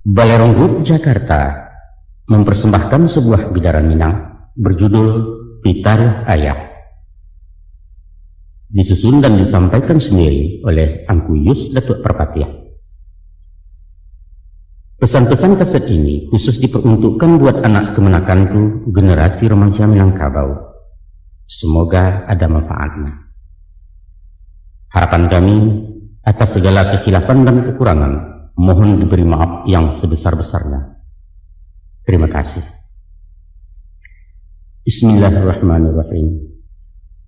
Balerong Group Jakarta mempersembahkan sebuah bidaran Minang berjudul Pitaruh Ayah. Disusun dan disampaikan sendiri oleh Angku Yus Datuk Perpatiah. Pesan-pesan kaset ini khusus diperuntukkan buat anak kemenakanku generasi remaja Minangkabau. Semoga ada manfaatnya. Harapan kami atas segala kekhilafan dan kekurangan mohon diberi maaf yang sebesar-besarnya. Terima kasih. Bismillahirrahmanirrahim.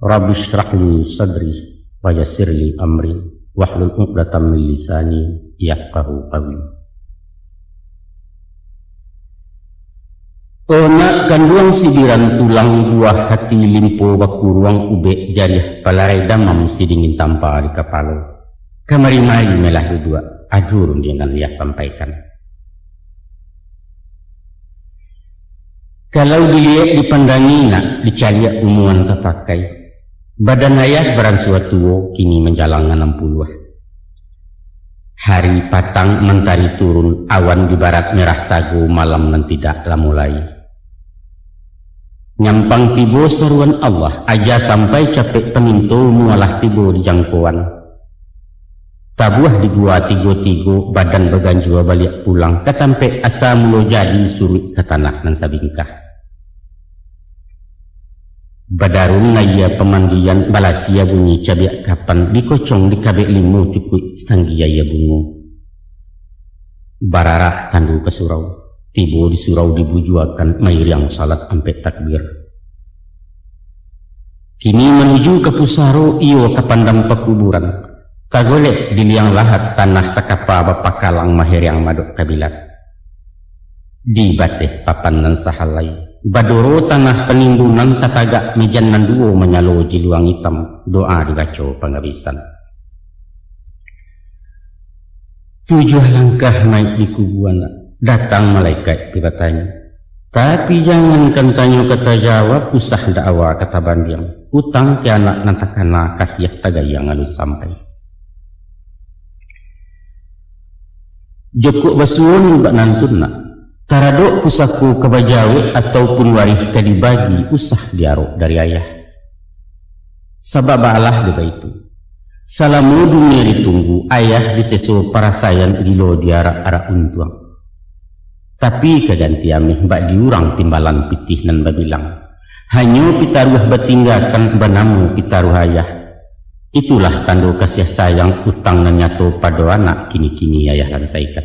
Rabbi shrah li sadri wa yassir li amri wahlul 'uqdatam min lisani yafqahu qawli. Onak kanduang sibiran tulang buah hati limpo baku ruang ube jariah palarai damam sidingin tanpa di kepala. Kamari-mari melah dua ajurun dengan dia sampaikan. Kalau dilihat dipandangi nak dicaliak umuan terpakai, badan ayah beransua tua kini menjalang 60-ah. Hari patang mentari turun, awan di barat merah sagu, malam nan tidaklah mulai. Nyampang tibo seruan Allah, aja sampai capek pemintu mualah tibo di jangkauan. Tabuah di gua tigo-tigo, badan beganjua balik pulang, katampe asa mulo jadi surut ke tanah nan sabingkah. Badarung ngaya pemandian balasia bunyi cabiak kapan, dikocong di kabek limu cukui stanggiaya bungu. Bararak tandu ke surau, tibo di surau dibujuakan mair yang salat ampe takbir. Kini menuju ke pusaro iyo kapandam pekuburan. Kagolek di liang lahat tanah sakapa bapak kalang mahir yang madok kabilat. Di bateh papan nan sahalai, badoro tanah penimbunan tatagak mejan nan duo menyalo jiluang hitam, doa dibaca penghabisan. 7 langkah naik di kubuan, datang malaikat bertanya. Tapi jangan tanya kata jawab, usah dakwa kata bandiang. Utang ke anak nantakana kasiah tagayang alun sampai. Joko basuun bak nantun nak taradok usaku kebajawe ataupun warih ke dibagi usah diarok dari ayah. Sabab Allah deba itu salamu dunia ditunggu ayah disesu parasayan gilo diarak-arak untuang. Tapi keganti amih bak diurang timbalan pitih nan babilang hanyo pitaruh batinggakan banamu pitaruh ayah. Itulah tanda kasih sayang utang nan nyato pada anak kini-kini ayah lansaikan.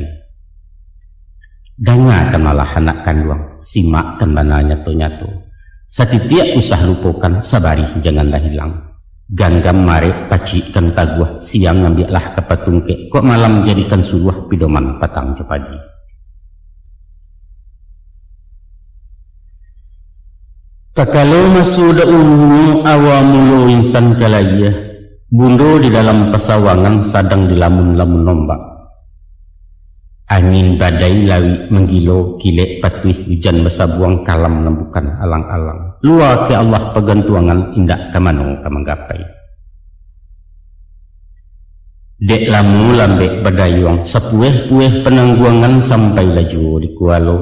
Dangakan malah anak kanduang, simakkan mana nyato-nyato. Satitiak usah lupakan, sabari janganlah hilang. Ganggam mare pacikan taguah, siang ngambillah kapatungke, kok malam jadikan suruh pidoman patang cepadi. Takalo masuda ulu awamulo insan kalaya. Bundo di dalam pesawangan sadang dilamun-lamun nombak. Angin badai lawi menggilo kilek patuih hujan besabuang kalam nembukan alang-alang. Luar ke Allah pegantuangan indak kamano kamanggapai. Dek lamu lambek badayuang sepueh-pueh penangguangan sampai laju di kualo.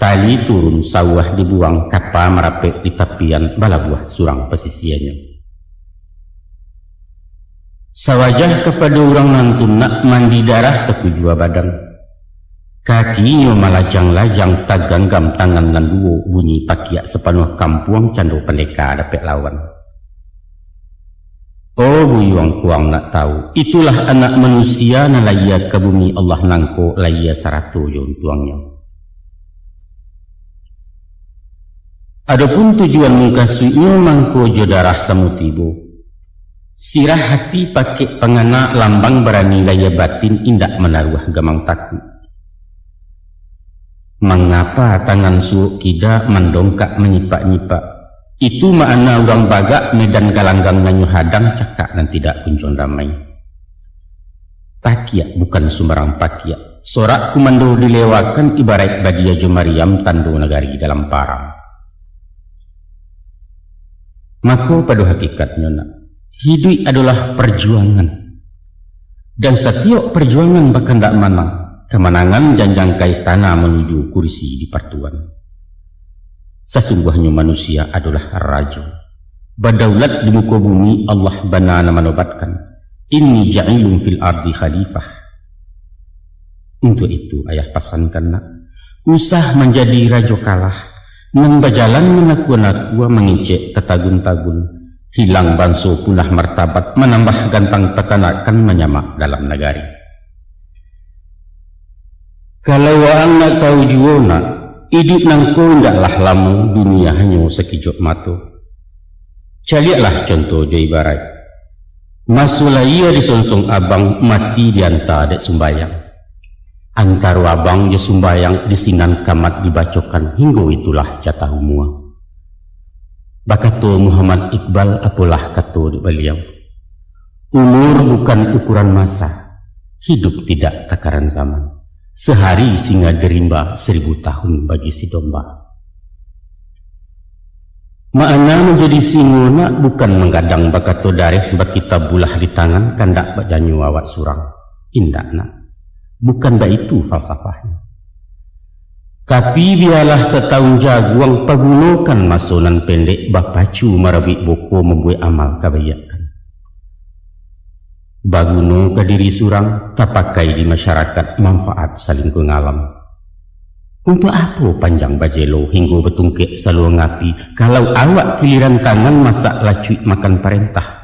Tali turun sawah dibuang kapa merapek di tapian balabuah surang pesisiannya. Sawajah kepada orang nantun nak mandi darah sekujua badan. Kakinya malajang-lajang taganggam tangan nan duo bunyi pakiak sepanuh kampung cando pendeka dapet lawan. Oh buyuang kuang nak tahu, itulah anak manusia na laya ke bumi Allah nangko laya saratu jauh tuangnya. Adapun tujuan mengkasuinya mangko jodarah samutibo. Sirah hati pakai pengana lambang berani laya batin indak menaruh gamang takut. Mengapa tangan suuk kida mendongkak menyipak-nyipak? Itu makna orang bagak medan galanggang nanyu hadang cakak dan tidak kunjung damai. Pakiak bukan sembarang pakiak. Sorak kumando dilewakan ibarat badia Jomariam tando negari dalam parang. Maka pada hakikatnya nak. Hidup adalah perjuangan. Dan setiap perjuangan bahkan tak mana kemenangan janjang ke istana menuju kursi di partuan. Sesungguhnya manusia adalah raja. Berdaulat di muka bumi Allah banana menobatkan, inni ja'ilun fil ardi khalifah. Untuk itu ayah pasankan nak, usah menjadi raja kalah, nang berjalan menakua-nakua mengicek tetagun-tagun, hilang banso punah martabat, menambah gantang petanakan menyamak dalam negari. Kalau orang nak tahu juga nak, hidup nangko ndaklah lamu, dunia hanya sekejap mata. Caliaklah contoh jo ibarat, masulah ia disonsong abang mati diantar dek sumbayang. Antara abang je sumbayang disinan kamat dibacokan hingga itulah jatah umua. Bakato Muhammad Iqbal apalah kato di beliau, umur bukan ukuran masa, hidup tidak takaran zaman. Sehari singa gerimba 1000 tahun bagi si domba. Makna menjadi singona bukan menggadang bakato darih bakita bulah di tangan kandak bajanyu awak surang. Indak nak. Bukan dah itu falsafahnya. Tapi biarlah setahun jaguang pagunokan masonan pendek bapacu marabik boko membuat amal kebayakan. Baguno ke diri surang tak pakai di masyarakat manfaat saling pengalam. Untuk apa panjang bajelo hingga betungkek selalu ngapi kalau awak giliran tangan masak lacuik makan perintah.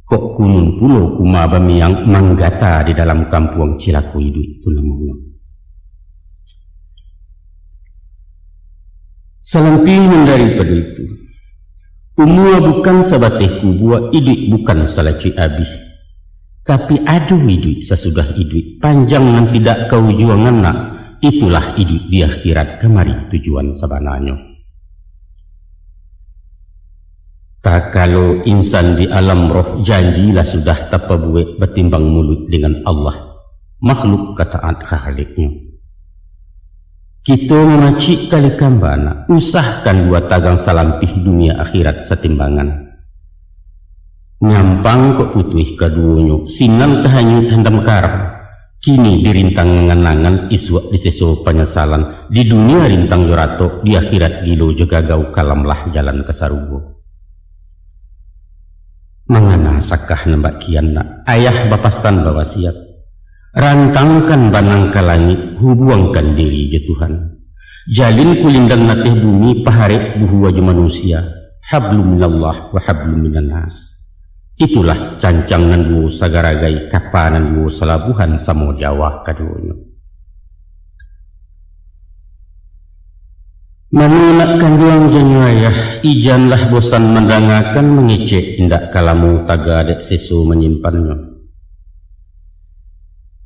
Kok kunun pulau kuma bamiang manggata di dalam kampung Cilaku hidup itu namanya. Selamping daripada itu, umur bukan sabateh kubua, hidup bukan salacuik abih. Tapi ada hidup sesudah hidup, panjang dan tidak kau juangan nak, itulah hidup di akhirat kemari tujuan sebenarnya. Tak kalau insan di alam roh janjilah sudah tak buat bertimbang mulut dengan Allah, makhluk kataat khaliknya. Kita memacik kali kambana, usahkan dua tagang salampih dunia akhirat setimbangan. Nyampang kok putih keduanya, sinan tahanyut hendam karam. Kini dirintang mengenangan iswak diseso penyesalan. Di dunia rintang jorato, di akhirat gilo juga gau kalamlah jalan kesarugo. Mangana sakah nembak kian nak, ayah bapasan bawasiat. Rantangkan banang ke langit, hubungkan diri je Tuhan. Jalin kulindang natih bumi, paharek buhu wajah manusia. Hablum minallah wa hablum minannas. Itulah cancangan duo sagaragai kapanan duo selabuhan samo Jawa kaduanya. Menunakkan duang jenuayah, ijanlah bosan mendangakan mengecek indak kalamu taga dek sesu menyimpannya.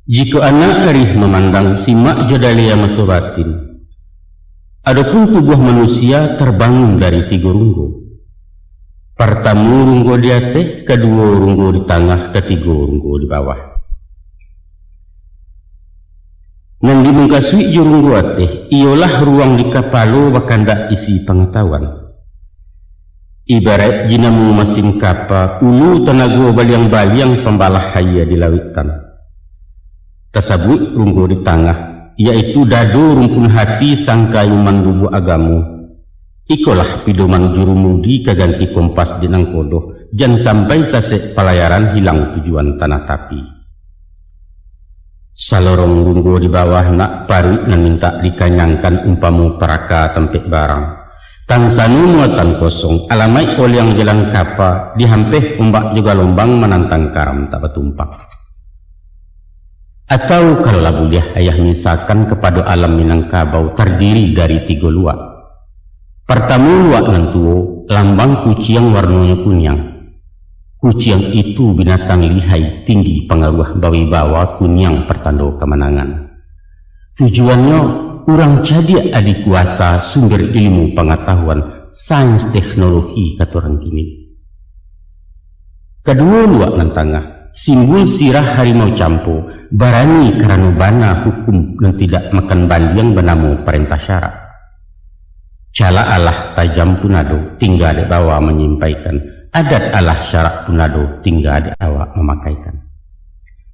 Jika anak arih memandang simak jadalia metu batin, adapun tubuh manusia terbangun dari 3 runggo. Pertama runggo di atas, kedua runggo di tengah, ketiga runggo di bawah. Yang dimungkasui jurunggo atas, ialah ruang di kapalo bakandak isi pengetahuan. Ibarat jinamu mesin kapal, ulu tenaga baliang-baliang pembalah haya di lautan. Tersebut runggo di tengah, yaitu dado rumpun hati sangka iman lubu agamu. Ikolah pidoman jurumudi keganti kompas di nangkodoh, jangan sampai sasek pelayaran hilang tujuan tanah tapi. Salorong runggo di bawah nak paru nan minta dikanyangkan umpamu peraka tempat barang. Tangsanu muatan kosong, alamai oliang jalan kapal, dihampeh ombak juga lombang menantang karam tak bertumpak. Atau kalau lagu dia ayah misalkan kepada alam Minangkabau terdiri dari 3 luak. Pertama luak nantuo, lambang kucing warnanya kunyang. Kucing itu binatang lihai, tinggi pengaruh bawi-bawa kunyang pertanda kemenangan. Tujuannya kurang jadi adik kuasa sumber ilmu pengetahuan sains teknologi kata orang kini. Kedua luak nan tengah, simbol sirah harimau campo, barani karena bana hukum dan tidak makan bandiang benamu perintah syarat. Cala Allah tajam punado tinggal di bawah menyampaikan, adat Allah syarat punado tinggal di awak memakaikan.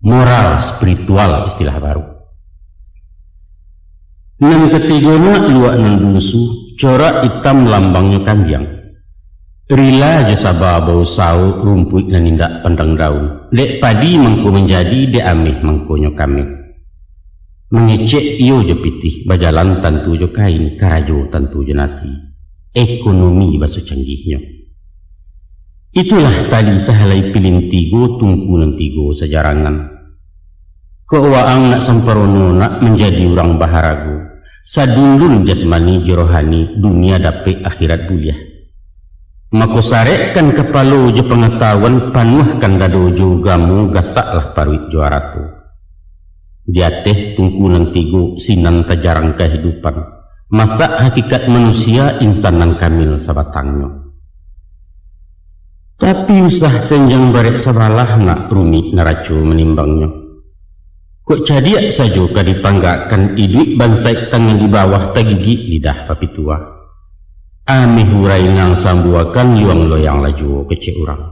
Moral spiritual istilah baru. Nan ketigona luak nan bungsu, corak hitam lambangnya kambiang. Rila jasa bau sau rumput nan indak pandang daun. Dek padi mangko menjadi, dek amih mangkonyo kami. Mengecek iyo jo pitih, bajalan tantu jo kain, karajo tantu jo nasi. Ekonomi baso canggihnya. Itulah tadi sahalai pilin tigo, tungkunan tigo sejarangan. Kewaang nak samparono nak menjadi orang baharagu. Sadundun jasmani jirohani, dunia dapet akhirat buliah. Mako sarekkan kepalo jo pengetahuan, panuhkan dadojo gamu, gasaklah paruit juaratu. Diateh tungkunan tigo, sinan tajarang kehidupan. Masak hakikat manusia, insanan kamil sabatangnya. Tapi usah senjang barek sabalah nak rumit naracu menimbangnya. Kok cadiak saja kadipanggakan iduit bansai tangan di bawah tagigi lidah papitua. Amih hurai nang sambuakan yuang loyang laju kecek orang.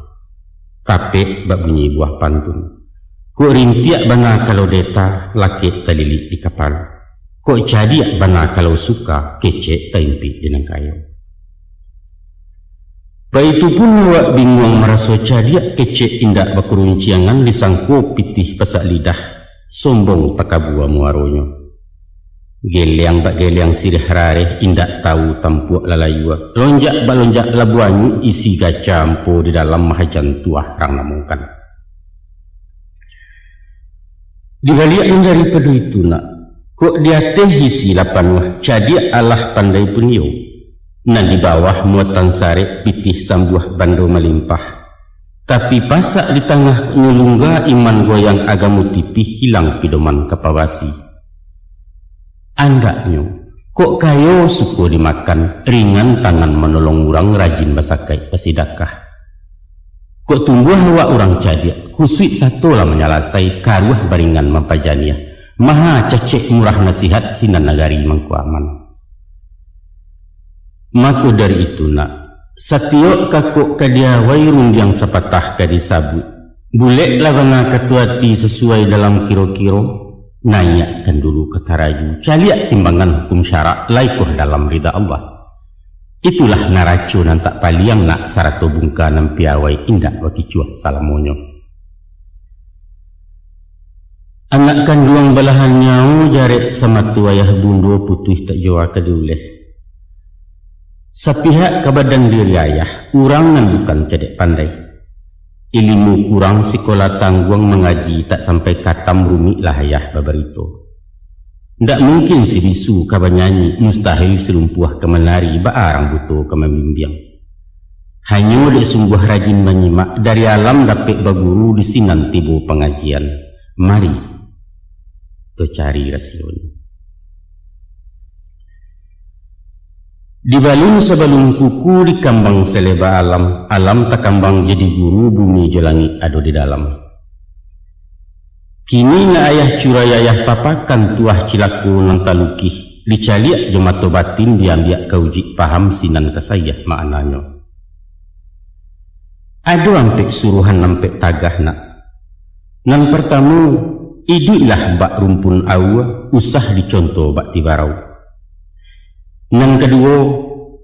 Tapi bak bunyi buah pantun. Kok rintiak bana kalau deta laki talilik di kapal. Kok cadiak bana kalau suka kecek taimpi dengan kayu. Baitu pun wak bingung merasa cadiak kecek indak bakurunciangan disangko pitih pasak lidah. Sombong takabua muaronyo. Geliang bak geliang sirih rareh indak tahu tampuak lalayua. Lonjak balonjak labuanyu isi gacampo di dalam mahajan tuah rang namungkan. Di balik daripada itu nak, kok dia teh isi lapan wah cadiak Allah pandai punyo. Nah di bawah muatan sare pitih sambuah bando melimpah. Tapi pasak di tengah nyulungga iman goyang agamu tipih hilang pidoman kapawasi. Andaknya, kok kayo suku dimakan, ringan tangan menolong orang rajin basakai pasidakah. Kok tumbuh hawa orang cadiak, kusui satu lah menyalasai karuah baringan mampajaniah. Maha cecek murah nasihat sinan nagari mangkuaman. Maka dari itu nak, satiok kakuk kadia wairun yang sepatah kadisabu. Bulek lawana ketuati sesuai dalam kiro-kiro. Nanyakan dulu kata raju, caliak timbangan hukum syarak laikuh dalam rida Allah. Itulah naracu nan tak paliang nak sarato bungka nan piawai indak wakicuah salamonyo. Anak kanduang belahan nyau jaret sama tu ayah bundo putus tak jawa keduleh. Sapihak kabadan diri ayah, urang nan bukan cedek pandai. Ilmu kurang sekolah tangguang mengaji tak sampai katam rumit lah ayah babarito. Ndak mungkin si bisu kabanyanyi, mustahil serumpuah kemenari baarang buto kemembimbing. Hanya dek sungguh rajin menyimak dari alam dapat baguru di sinan tibo pengajian. Mari to cari rasion. Di balung sebelum kuku di kambang seleba alam, alam tak kambang jadi guru, bumi jelangi ado di dalam. Kini na ayah curayayah papakan tuah cilaku nang talukih, dicaliak jemato batin diambiak kauji paham sinan kesayah maknanya. Ado ampek suruhan nampek tagah nak. Nang pertama, iduilah bak rumpun awa, usah dicontoh bak tibarau. Nang kedua,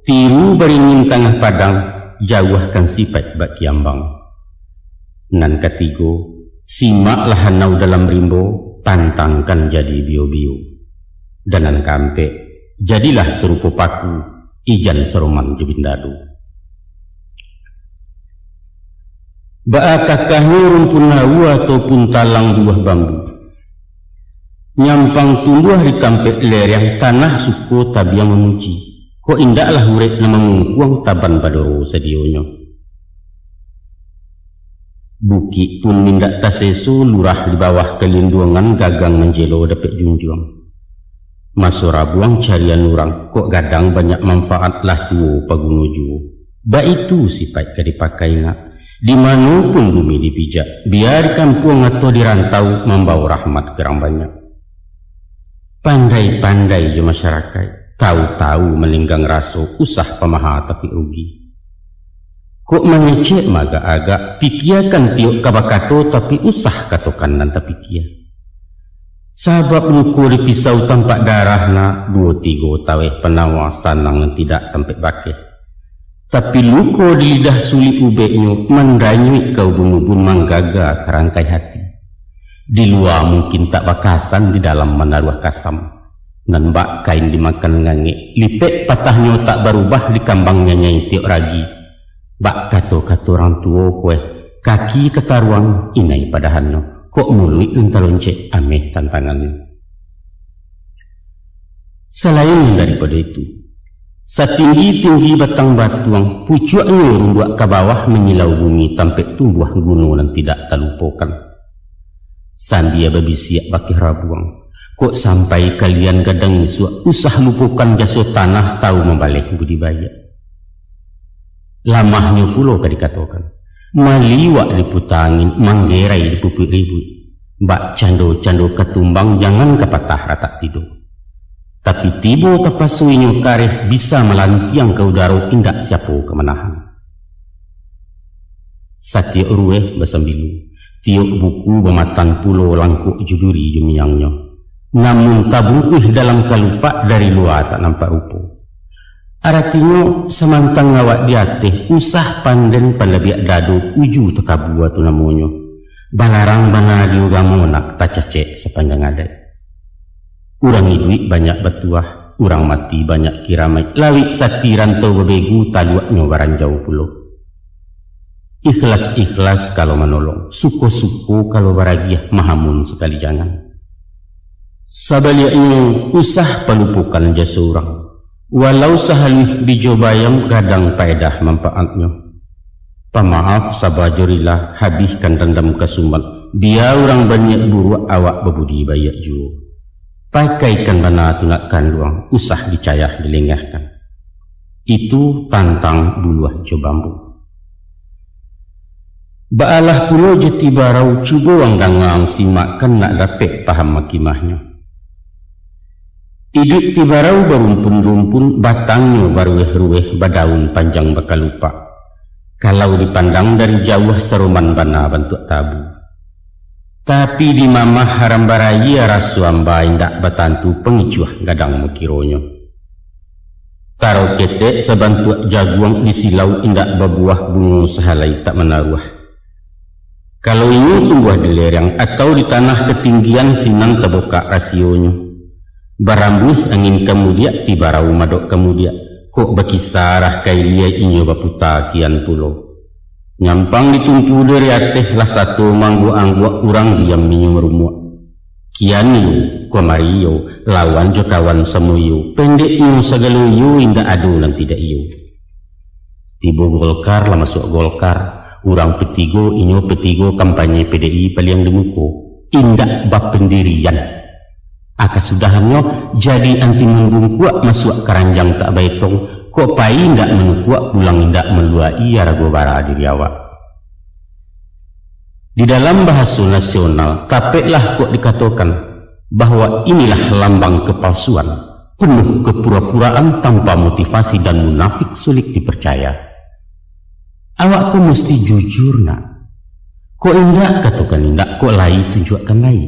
tiru beringin tengah padang, jauhkan sifat bak kiambang. Nan ketiga, simaklah hanau dalam rimbo, tantangkan jadi bio-bio. Dan nan kampe, jadilah serupa paku, ijan seroman jubindadu. Baakakahnya rumpun hawa ataupun talang buah bambu. Nyampang tumbuh di kampek lereng tanah suku tabiang memuji. Ko indaklah urek nama mengkuang taban badoro sedionyo. Buki pun mindak tasesu lurah di bawah kelindungan gagang menjelo dapet junjuang. Masora buang carian orang, kok gadang banyak manfaat lah tuo pagunuju. Ba itu sifat kadipakai nak. Dimanapun bumi dipijak, biar kampung atau dirantau membawa rahmat gerang banyak. Pandai-pandai je masyarakat, tahu-tahu melinggang raso, usah pemaha tapi rugi. Kok mengecek maga agak, pikiakan tiok kabakato tapi usah katokan dan tapi kia. Sabab luku di pisau tampak darah na 2-3 tawe penawasan nang tidak tempat bakeh. Tapi luku di lidah sulit ubeknya mendanyui kau bun manggaga kerangkai hati. Di luar mungkin tak bakasan, di dalam menaruh kasam. Nan bak kain dimakan ngange, lipek patahnya tak berubah di kambangnya nyai tiok ragi. Bak kato-kato orang tua kue, kaki ketaruang inai padahannya. Kok mului entalonce ameh tantangannya. Selain daripada itu, setinggi-tinggi batang batuang, pucuknya rumbuak ke bawah menyilau bumi tampak tumbuh gunung dan tidak terlupakan. Sandia babi siap bakih rabuang. Kok sampai kalian gadang misua usah lupukan jasa tanah tahu membalik budidaya. Lamahnya pulau ka dikatakan. Maliwak diputangin, manggerai dipupuk ribut. Bak cando-cando ketumbang jangan kepatah rata tidur. Tapi tibo tapasuinyo kareh bisa melantiang ke udara indak siapo kemenahan. Satiok rueh basambilu, tiok buku bematan pulau langkuk juduri jumiangnya. Namun tabungkuh dalam kalupa dari luar tak nampak rupa. Artinya semantang ngawak diatih usah panden pandabiak dadu uju tekabuat tu namonyo. Balarang bana diugamu nak tak cecek sepanjang adai. Urang hidup banyak bertuah, urang mati banyak kiramai. Lawi sakti rantau bebegu taluaknya baran jauh pulau. Ikhlas-ikhlas kalau menolong, suko-suko kalau baragiah mahamun sekali jangan. Sabaliknya usah pelupukan jasa urang. Walau sahalih bijobayam gadang paedah manfaatnya. Pemaaf sabajurilah habiskan dendam kesumat. Dia orang banyak buruk awak bebudi bayak jua. Pakaikan bana tunak kanduang usah dicayah dilengahkan. Itu tantang duluah jobambu. Baalah pulau jeti barau cuba wang dangang simakkan nak dapat paham makimahnya. Hidup tibarau berumpun-rumpun batangnya barueh-rueh badaun panjang bakal lupa. Kalau dipandang dari jauh seruman bana bentuk tabu. Tapi di mamah haram baraya rasu amba indak batantu pengicuah gadang mukironyo. Karo ketek sebantuak jaguang di silau indak berbuah bunga sehalai tak menaruh. Kalau ini tumbuh di lereng atau di tanah ketinggian sinang terbuka rasionya. Barambuh angin kemudian tibarau madok kemudian kok bakisarah kailia inyo baputa kian pulau. Nyampang ditumpu dari ateh lah satu manggu angguak urang diam minum rumua. Kian yu komariyo lawan jokawan semuyu pendek yu segaluyu indah adu dan tidak yu. Tibo Golkar lah masuk Golkar. Urang petigo inyo petigo kampanye PDI paliang demuko indak bab pendirian. Akasudahannya jadi anti menggung kuat masuk keranjang tak baitong. Kok pai ndak menukuak pulang ndak meluai rago bara diri awak. Di dalam bahasa nasional tapeklah kok dikatakan bahwa inilah lambang kepalsuan, penuh kepura-puraan tanpa motivasi dan munafik sulit dipercaya. Awak kok mesti jujur nak. Kok indak katakan indak, kok lai tunjukkan lai.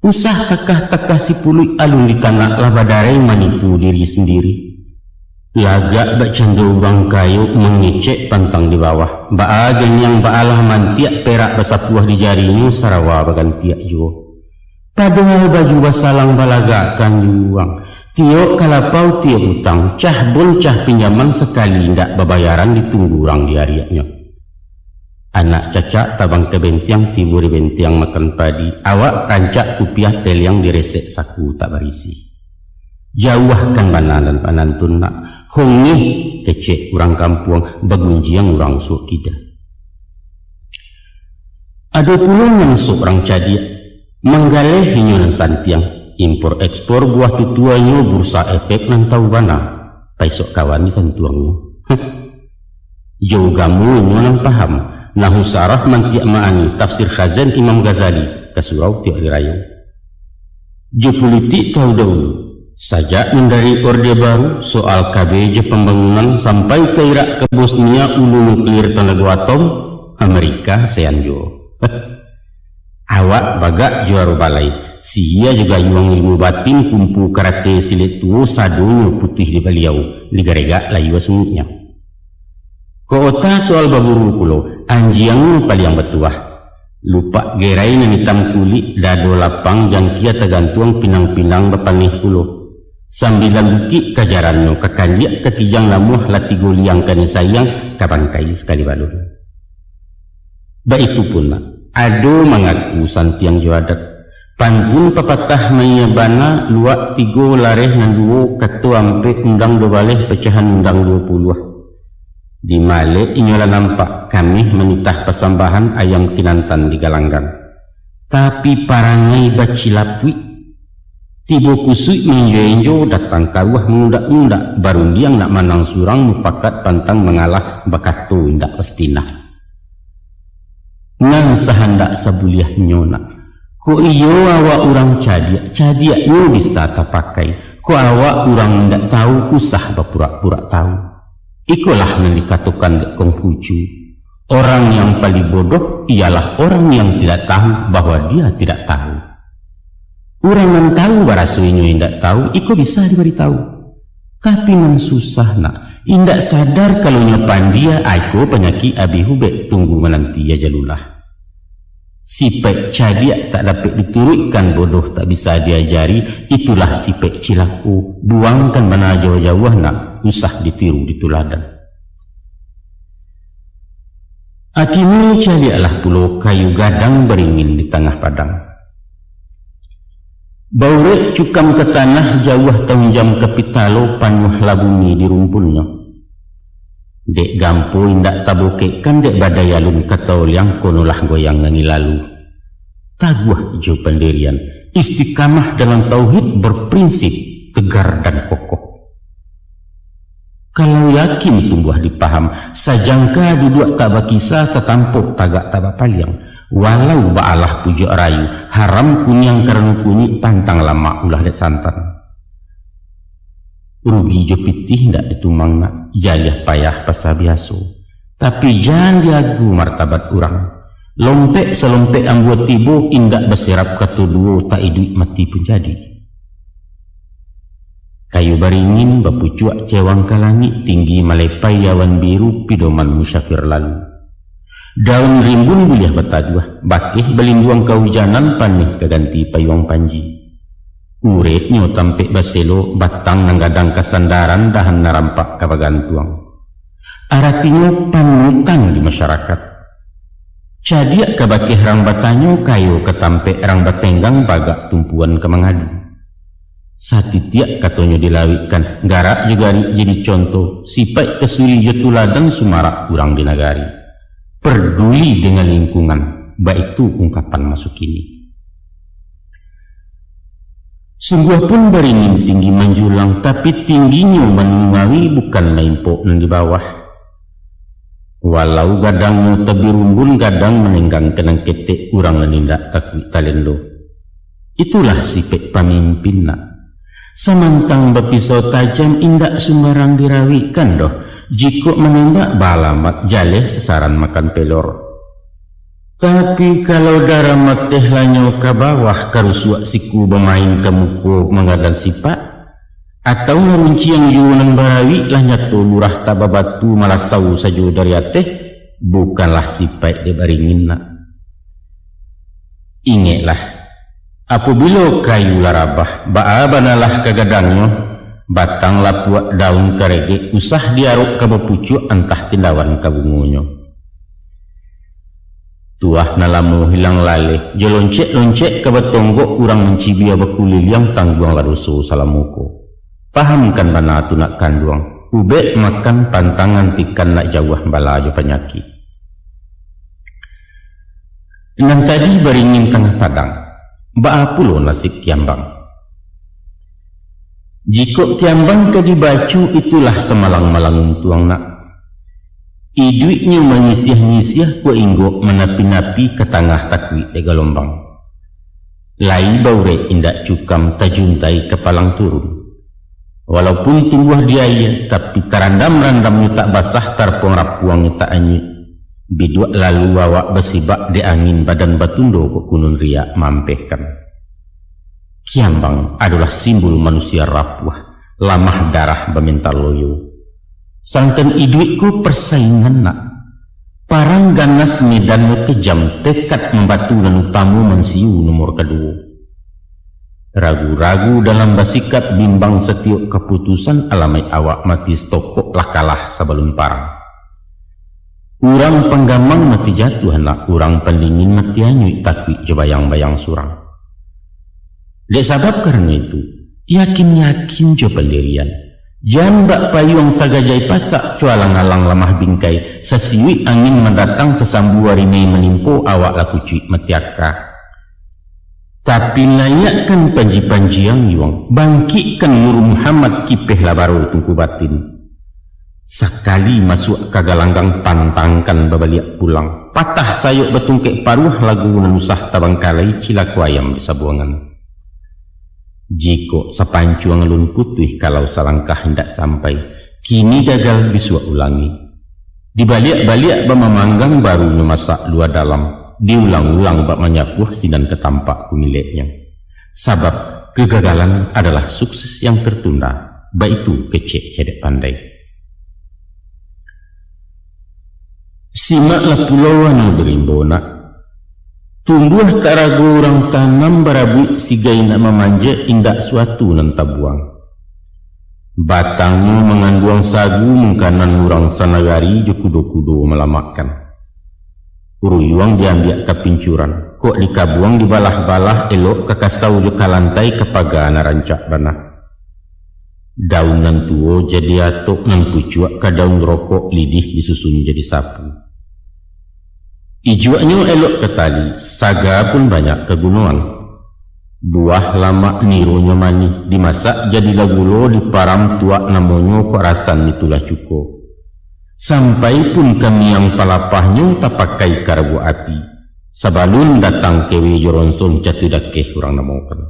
Usah takah-takah si puluh alun di tanah labadarai manipu diri sendiri. Lagak bak canda urang kayu mengecek pantang di bawah. Baagan yang baalah mantiak perak besapuah di jarinya sarawa bagan tiak juga. Padahal baju basalang balagakan juang. Tiok kalapau tiok utang. Cah boncah pinjaman sekali ndak babayaran ditunggu urang di hariaknya. Anak cacak tabang ke bentiang tibu di bentiang makan padi. Awak rancak kupiah tel yang diresek saku tak berisi. Jauhkan banan dan panantun nak. Hongi kecek urang kampung bagunjiang urang suak kita. Ada pulung yang seorang cadia menggaleh hinyo santiang. Impor ekspor buah tutuanyo bursa efek nan tahu bana. Paisok kawan di santuangnya. Jauh gamu inyo nan paham. Nahu sarah mantiak ma'ani tafsir Khazan Imam Ghazali ke surau tiak rirayu. Geopolitik tahu dahulu sajak dari Orde Baru soal KBJ pembangunan sampai ke Irak ke Bosnia ulu nuklir tenaga atom Amerika seanjo. Awak bagak juara balai sia juga yuang ilmu batin kumpu karate silet tuo sadonyo putih di baliau di garega layu sungnya. Koota soal baburu kulo anjiang paliang betuah lupa gerai na hitam kulit dado lapang jang kia tergantung pinang-pinang bapanih kulo sambil buki kajaranno kakandiak ketijang lamuh latigo liang kani sayang kabangkai sekali balun. Ba itu pun ado mengaku santiang juadat pantun papatah mayabana luak tigo lareh nanduo katu ampe undang do baleh pecahan undang 20. Di male inyola nampak kami menitah pesambahan ayam kinantan di galanggang. Tapi parangai bacilapwi tibo kusui menjo datang kawah mengundak-undak baru diang nak manang surang mupakat pantang mengalah bakato indak pestinah. Nang sahandak sabuliah nyona. Ko iyo awak orang cadiak nyo bisa tapakai. Ko awak orang ndak tahu usah berpura-pura tahu. Ikulah yang dikatakan di Konghucu. Orang yang paling bodoh ialah orang yang tidak tahu bahwa dia tidak tahu. Orang yang tahu barasuinyo tidak tahu, iko bisa diberitahu. Tapi man susah nak. Indak sadar kalau nyopan dia, aku penyakit abi hubek tunggu menanti ya jalulah. Sipek cadiak tak dapat diturutkan bodoh tak bisa diajari, itulah sipek cilaku. Buangkan mana jauh-jauh nak. Usah ditiru dituladan. Akini caliaklah pulau kayu gadang beringin di tengah padang. Baurek cukam ke tanah jauh tahun jam kapitalo panuh labumi di rumpulnya. Dek gampo indak tabokekan dek badayalun katau liang konolah goyang ngangi lalu. Taguah jo pendirian, istiqamah dalam tauhid berprinsip tegar dan kokoh. Kalau yakin tumbuh dipaham, sajangka duduk tak bakisah setampuk tagak tak bapaliang. Walau ba'alah pujuk rayu, haram kunyang karena kunyit pantang lama ulah dek santan. Rugi jo pitih ndak ditumang nak, jaliah payah pasah biaso. Tapi jangan diagu martabat orang. Lompek selompek ambuat tibo indak berserap katuduo tak idui mati pun jadi. Kayu baringin bapucuak cewang ke langit tinggi malepai awan biru pidoman musyafir lalu. Daun rimbun buliah bataduah bakih belinduang kehujanan panih keganti payung panji. Uretnya tampek baselo batang nanggadang kesandaran dahan narampak kabagantuang. Artinya panutan di masyarakat. Cadiak kabakih rang batanyo kayu ketampek rang batenggang bagak tumpuan kemangadu. Satitiak katanya dilawikan garak juga jadi contoh sipai kesuri jetuladan sumarak kurang di nagari. Peduli dengan lingkungan, baik itu ungkapan masuk ini. Sungguh pun beringin tinggi menjulang, tapi tingginya menungawi bukan maimpok di bawah. Walau gadangnya tebirumbun gadang menenggang kenang ketek kurang menindak takwi talendo. Itulah sipek pamimpin nak. Semantang berpisau tajam indak sembarang dirawikan doh. Jika menembak balamat jaleh sesaran makan pelor. Tapi kalau darah mateh lanyo ke bawah karusuak siku bermain ke muku mengadang sipak. Atau ngerunci yang yunan barawi lanyat lurah tababatu malah sau saja dari ateh. Bukanlah sipak de baringin nak. Ingatlah. Apabila kayu larabah, baabanalah kagadangnya, batang lapuak daun karege, usah diaruk ke bepucuk entah tindawan kabungunya. Tuah nalamu hilang lale, joloncek-loncek ke betonggok kurang mencibia bekulil yang tangguang larusu salamuko. Pahamkan mana tu nak kanduang, ubek makan pantangan tikan nak jauh balajo penyakit. Nang tadi beringin tengah padang. Baapulo nasib kiambang. Jika kiambang ke dibacu itulah semalang-malang tuang nak. Iduitnya menyisih-nyisih ku inggo menapi-napi ke tengah takwi de galombang. Lai baure indak cukam tajuntai ke palang turun. Walaupun tumbuh diaya tapi terandam-randamnya tak basah terpong rapuangnya tak anyut. Biduak lalu wawak besibak di angin badan batundo ke kunun riak mampehkan. Kiambang adalah simbol manusia rapuh, lamah darah bemental loyo. Sangkan iduitku persaingan nak. Parang ganas medan kejam tekad membatu dan utamu mensiu nomor kedua. Ragu-ragu dalam bersikap bimbang setiap keputusan alamai awak mati stokok lah kalah sebelum parang. Urang penggamang mati jatuh anak, urang pendingin mati anyui takwi jebayang-bayang surang. Dek sabab karena itu, yakin-yakin jo pendirian. Jangan bak payung tagajai pasak cualang-alang lemah bingkai, sesiwi angin mendatang sesambu harimai menimpo awak laku cuik metiaka. Tapi layakkan panji-panji yang yuang, bangkitkan Nur Muhammad kipeh labaro tungku batin. Sekali masuk ke galanggang pantangkan babaliak pulang, patah sayuk betungkek paruh lagu nanusah tabangkalai cilaku ayam di sabuangan. Jiko sepancuang lun putih kalau salangkah hendak sampai, kini gagal bisua ulangi. Dibaliak-baliak bamamanggang baru memasak dua dalam, diulang-ulang bak menyapuh sinan ketampak pemiliknya. Sabab kegagalan adalah sukses yang tertunda, baik itu kecek cedek pandai. Simaklah pulauan berimbona, tumbuh tak ragu orang tanam barabu sigai nak memanja indak suatu nan tabuang. Batangnya mengandung sagu mengkanan orang sanagari jukudo-kudo melamakan. Uruyuang diambil ke pincuran, kok dikabuang dibalah-balah elok kekasau juga lantai kepaga narancak banah. Daun nan tuo jadi atok nan pucuak ke daun rokok lidih disusun jadi sapu. Ijuaknya elok ke tali, saga pun banyak ke gunungan. Buah lama nirunya mani, dimasak jadi lagulo diparam tuak namanya kok rasan itulah cukup. Sampai pun kami yang palapahnya tak pakai karbu api. Sabalun datang kewe joronson jatuh dakeh orang namokan.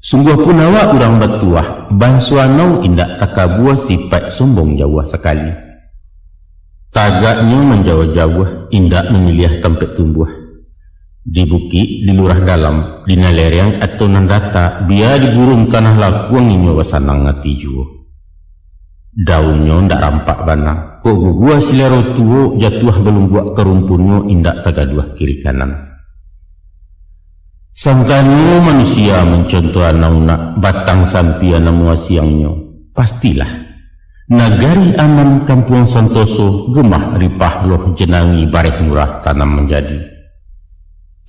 Sungguh pun awak orang batuah, bansuanau indak takabuah sifat sombong jauh sekali. Tagaknya menjauh-jauh, indak memilih tempat tumbuh. Di bukit, di lurah dalam, di nalereng atau nandata, biar di gurun tanah lakuang inyo wasanang ngati juo. Daunnya ndak rampak bana, kok gugua silero tuo jatuh belum buat kerumpunnya indak tagaduah kiri kanan. Sangkanu manusia mencontoh anak batang sampian namu siangnya, pastilah. Nagari aman kampung Santoso gemah ripah loh jenangi barek murah tanam menjadi.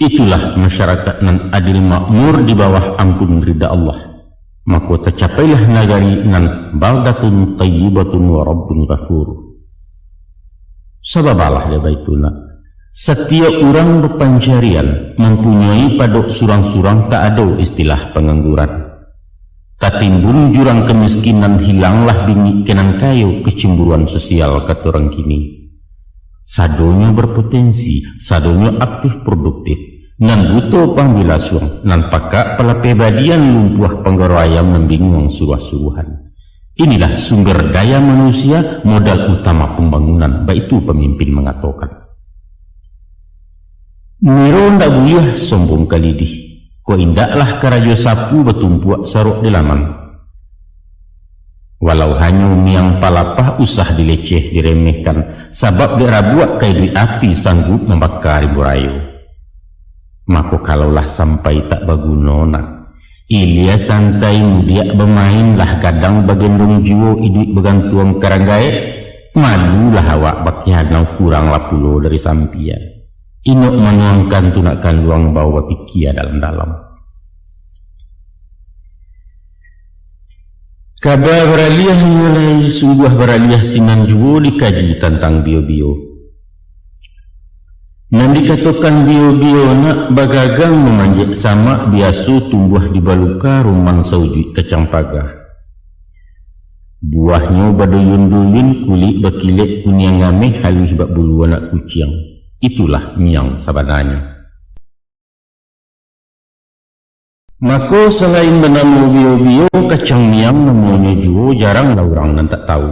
Itulah masyarakat nan adil makmur di bawah ampun ridha Allah. Maka tercapailah nagari nan baldatun tayyibatun wa rabbun ghafur. Sababalah dia baituna. Setiap orang berpencarian mempunyai padok surang-surang tak ada istilah pengangguran. Tatimbun jurang kemiskinan hilanglah bingit kenan kayu kecemburuan sosial kata orang kini. Sadonya berpotensi, sadonya aktif produktif. Nan butuh pambilasuang, nan pakak pala pribadian lumpuh penggerayam membingung suruh-suruhan. Inilah sumber daya manusia, modal utama pembangunan, baik itu pemimpin mengatakan. Miro ndak buyah sombong kalidih. Ko indaklah karajo sapu betumpuak saruk di laman. Walau hanya miang palapah usah dileceh diremehkan, sabab dirabuak kayak api sanggup membakar burayu. Maka kalaulah sampai tak bagunona, ilia santai mudiak bermainlah kadang bagendong jiwo iduit begantuang karanggae, malulah awak baknya kurang lapulo dari sampian. Inok menuangkan tunakan luang bawa pikia dalam-dalam. Kabar beraliah mulai sungguh beraliah sinan juo dikaji tentang bio-bio. Nan dikatakan bio-bio nak bagagang memanjat sama biasu tumbuh di baluka rumang saujud kacang pagah. Buahnya baduyun-duyun kulit berkilat kuning ngameh halus bak bulu anak kucing. Itulah miang sabananya. Maka selain bernama bio-bio, kacang miang namanya juo jarang lah orang nan tak tahu.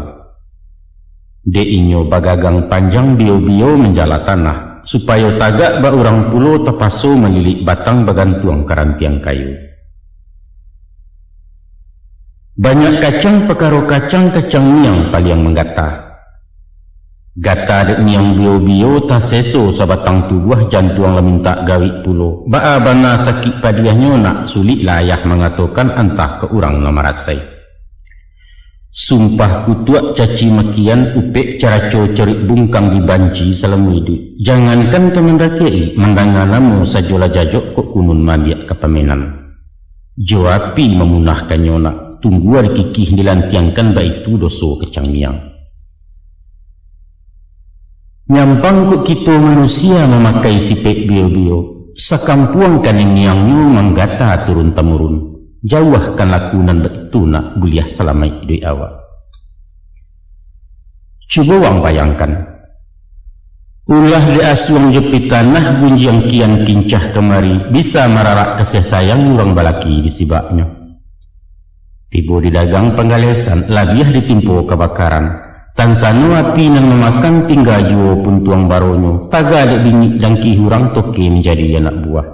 De inyo bagagang panjang bio-bio menjala tanah, supaya tagak ba orang pulo tapaso melilik batang bagantuang karantiang kayu. Banyak kacang pekaro kacang miang paliang menggata. Gata dek miang bio-bio ta seso sabatang tubuh jantuang laminta gawi pulo. Ba bana sakit padiahnya nak sulit layah mengatakan antah ke urang namarasai. Sumpah kutuak caci makian upek caraco cerik bungkang dibanci salamu hidup. Jangankan kemendakei mandanganamu sajola jajok kok kunun mandiak kepamenan. Joapi memunahkan nyona. Tunggu hari kikih dilantiangkan ba itu doso kecang miang. Nyampang kok kita manusia memakai sipek bio-bio. Sakampuang kan yang miangmu manggata turun-temurun. Jauhkan lakunan betu nak buliah selama hidup awak. Cuba wang bayangkan. Ulah di asuang jepit tanah bunjang kian kincah kemari. Bisa mararak kasih sayang orang balaki di sibaknya. Tiba di dagang penggalesan, labiah ditimpo kebakaran. Tansanu api nang memakan tinggal juo pun tuang baronyo. Taga ada bingit jangki hurang toke menjadi anak buah.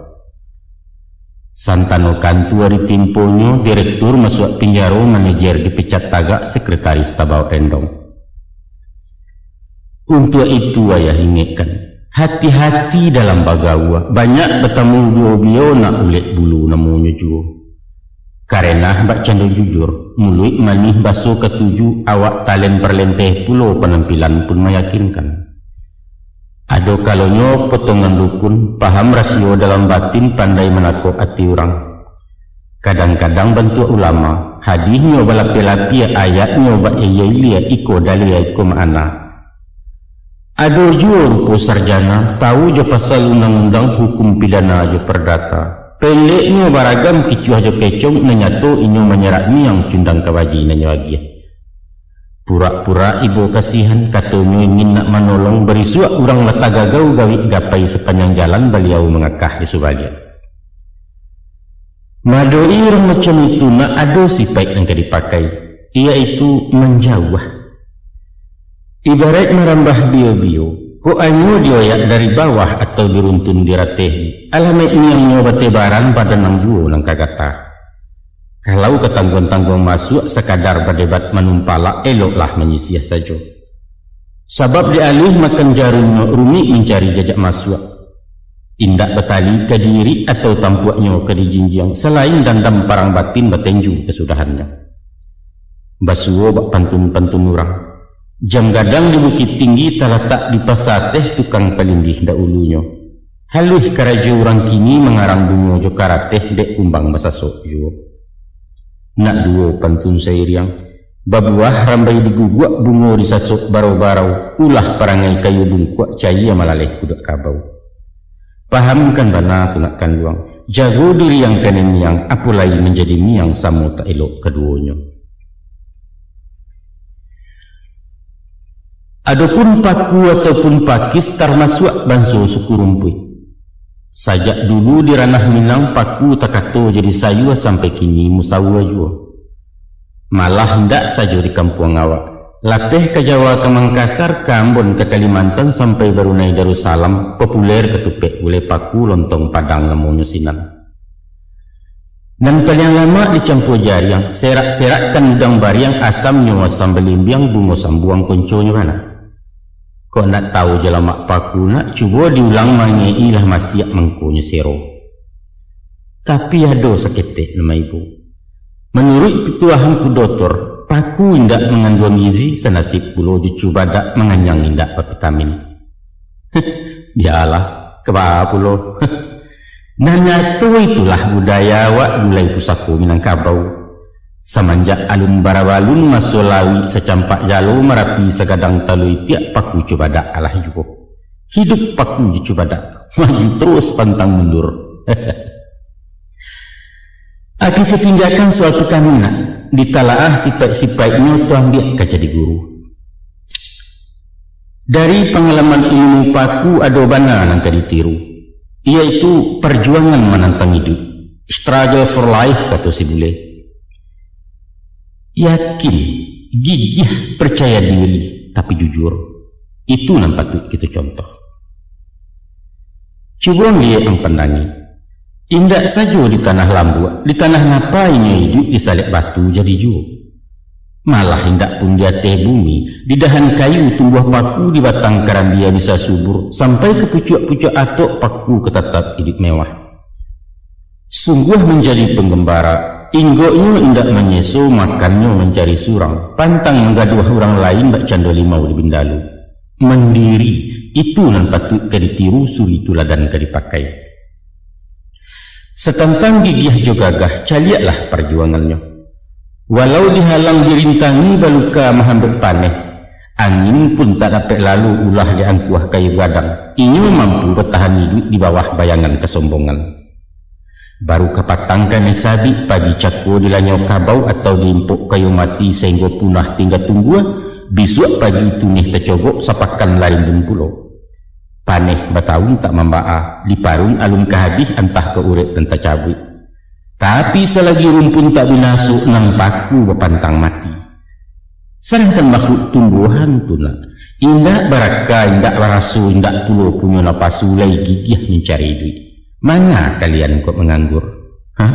Santano kantu hari timponyo, direktur masuk penjaro, manajer dipecat tagak, sekretaris tabau rendong. Untuk itu ayah ingatkan, hati-hati dalam bagawa. Banyak bertemu bio-bio nak ulet bulu namanya juo. Karena bak candol jujur, mulut manih baso ketujuh, awak talen perlenteh pulau penampilan pun meyakinkan. Ado kalonyo potongan dukun, paham rasio dalam batin, pandai menakut hati orang. Kadang-kadang bentuk ulama, hadihnya balapi-lapi ayatnya bak eyailia iko dalia iko ma'ana. Ado juo rupo sarjana, tahu jo pasal undang-undang hukum pidana jo perdata. Peleknya baragam kicuah jo kecong nanyato inyo menyerak miang cundang kawaji nanyo lagi. Pura-pura ibu kasihan katonyo ingin nak menolong berisuak urang latagagau gawi gapai sepanjang jalan beliau mengakah di sebagian. Madoi orang macam itu nak ado sifat yang dipakai, iaitu menjauh. Ibarat merambah bio-bio. Ko anyo dioyak dari bawah atau diruntun diratehi. Alamat miang nyoba tebaran pada nang duo nang kagata. Kalau ketangguan-tangguan masuk sekadar berdebat menumpala, eloklah menyisiah saja. Sebab dialih makan jarum rumit mencari jajak masuk. Indak betali ke diri atau tampuaknya ke dijinjang. Selain dandam parang batin bertenju kesudahannya. Basuo bak pantun-pantun orang. Jam gadang di bukit tinggi terletak di pasar teh tukang pelindih dahulunya. Halus karajo orang kini mengarang bunga jo karateh dek kumbang basasok jo. Nak duo pantun sairiang, babuah rambai diguguk bunga disasok barau-barau, ulah perangai kayu bungkuak caya malaleh kudak kabau. Pahamkan bana tunak kanduang, jago diri yang kanen miang, apulai menjadi miang samu tak elok keduanya. Adapun paku ataupun pakis termasuk banso suku rumput. Sajak dulu di ranah Minang paku takato jadi sayu sampai kini musawa jua. Malah hendak saja di kampung awak. Latih ke Jawa ke Mangkasar, ke Ambon ke Kalimantan sampai Brunei Darussalam populer ketupek boleh paku lontong padang namanya sinan. Dan paling lama dicampur jariang, serak-serakkan udang bariang asam nyawa sambal limbiang bungo sambuang konconya mana. Kau nak tahu jelamak paku nak cuba diulang mangei lah masiak mengkonya sero. Tapi ada seketik nama ibu. Menurut petuahan ku doktor, paku indak mengandung gizi senasib pulau dicuba dak menganyang indak vitamin. Biarlah kebab pulau. Nanya tu itulah budaya awak mulai pusaku Minangkabau. Semenjak alun barawalun masulawi secampak jalo merapi segadang talui tiap paku coba dak alah juga. Hidup paku dicoba dak, maju terus pantang mundur. Aku ketinggalkan soal pertamina, ditalaah sifat-sifatnya tu ambil ke jadi guru. Dari pengalaman ilmu paku ada bana yang ditiru, iaitu perjuangan menantang hidup, struggle for life kata si bule. Yakin, gigih, percaya diri, tapi jujur. Itu yang patut kita contoh. Cuba lihat ang pandangi. Indak saja di tanah lambu, di tanah napainya hidup disalib batu jadi ju. Malah indak pun di atas bumi, di dahan kayu tumbuh paku di batang karang dia bisa subur, sampai ke pucuk-pucuk atok paku ketatap hidup mewah. Sungguh menjadi penggembara, inggoknya indak menyeso, makannya mencari surang, pantang menggaduh orang lain bak cando limau di bindalu. Mandiri, itu nan patut ke ditiru, suri tuladan ke dipakai. Setantang gigih jo gagah, caliaklah perjuangannya. Walau dihalang dirintangi baluka mahambil paneh, angin pun tak dapat lalu ulah di angkuah kayu gadang. Inyo mampu bertahan hidup di bawah bayangan kesombongan. Baru kepatangkan isabi pagi cako dilanyau kabau atau diimpuk kayu mati sehingga punah tinggal tunggu. Besok pagi tunih tercogok sapakan larindun pulau. Paneh batahun tak membaa, di parun alun kehabis antah ke urip dan tercabut. Tapi selagi rumpun tak binasuk nang paku berpantang mati. Sedangkan makhluk tumbuhan tu nak, indak baraka, indak barasu, indak pulau punya napasu lay gigih mencari duit. Mana kalian kok menganggur? Hah?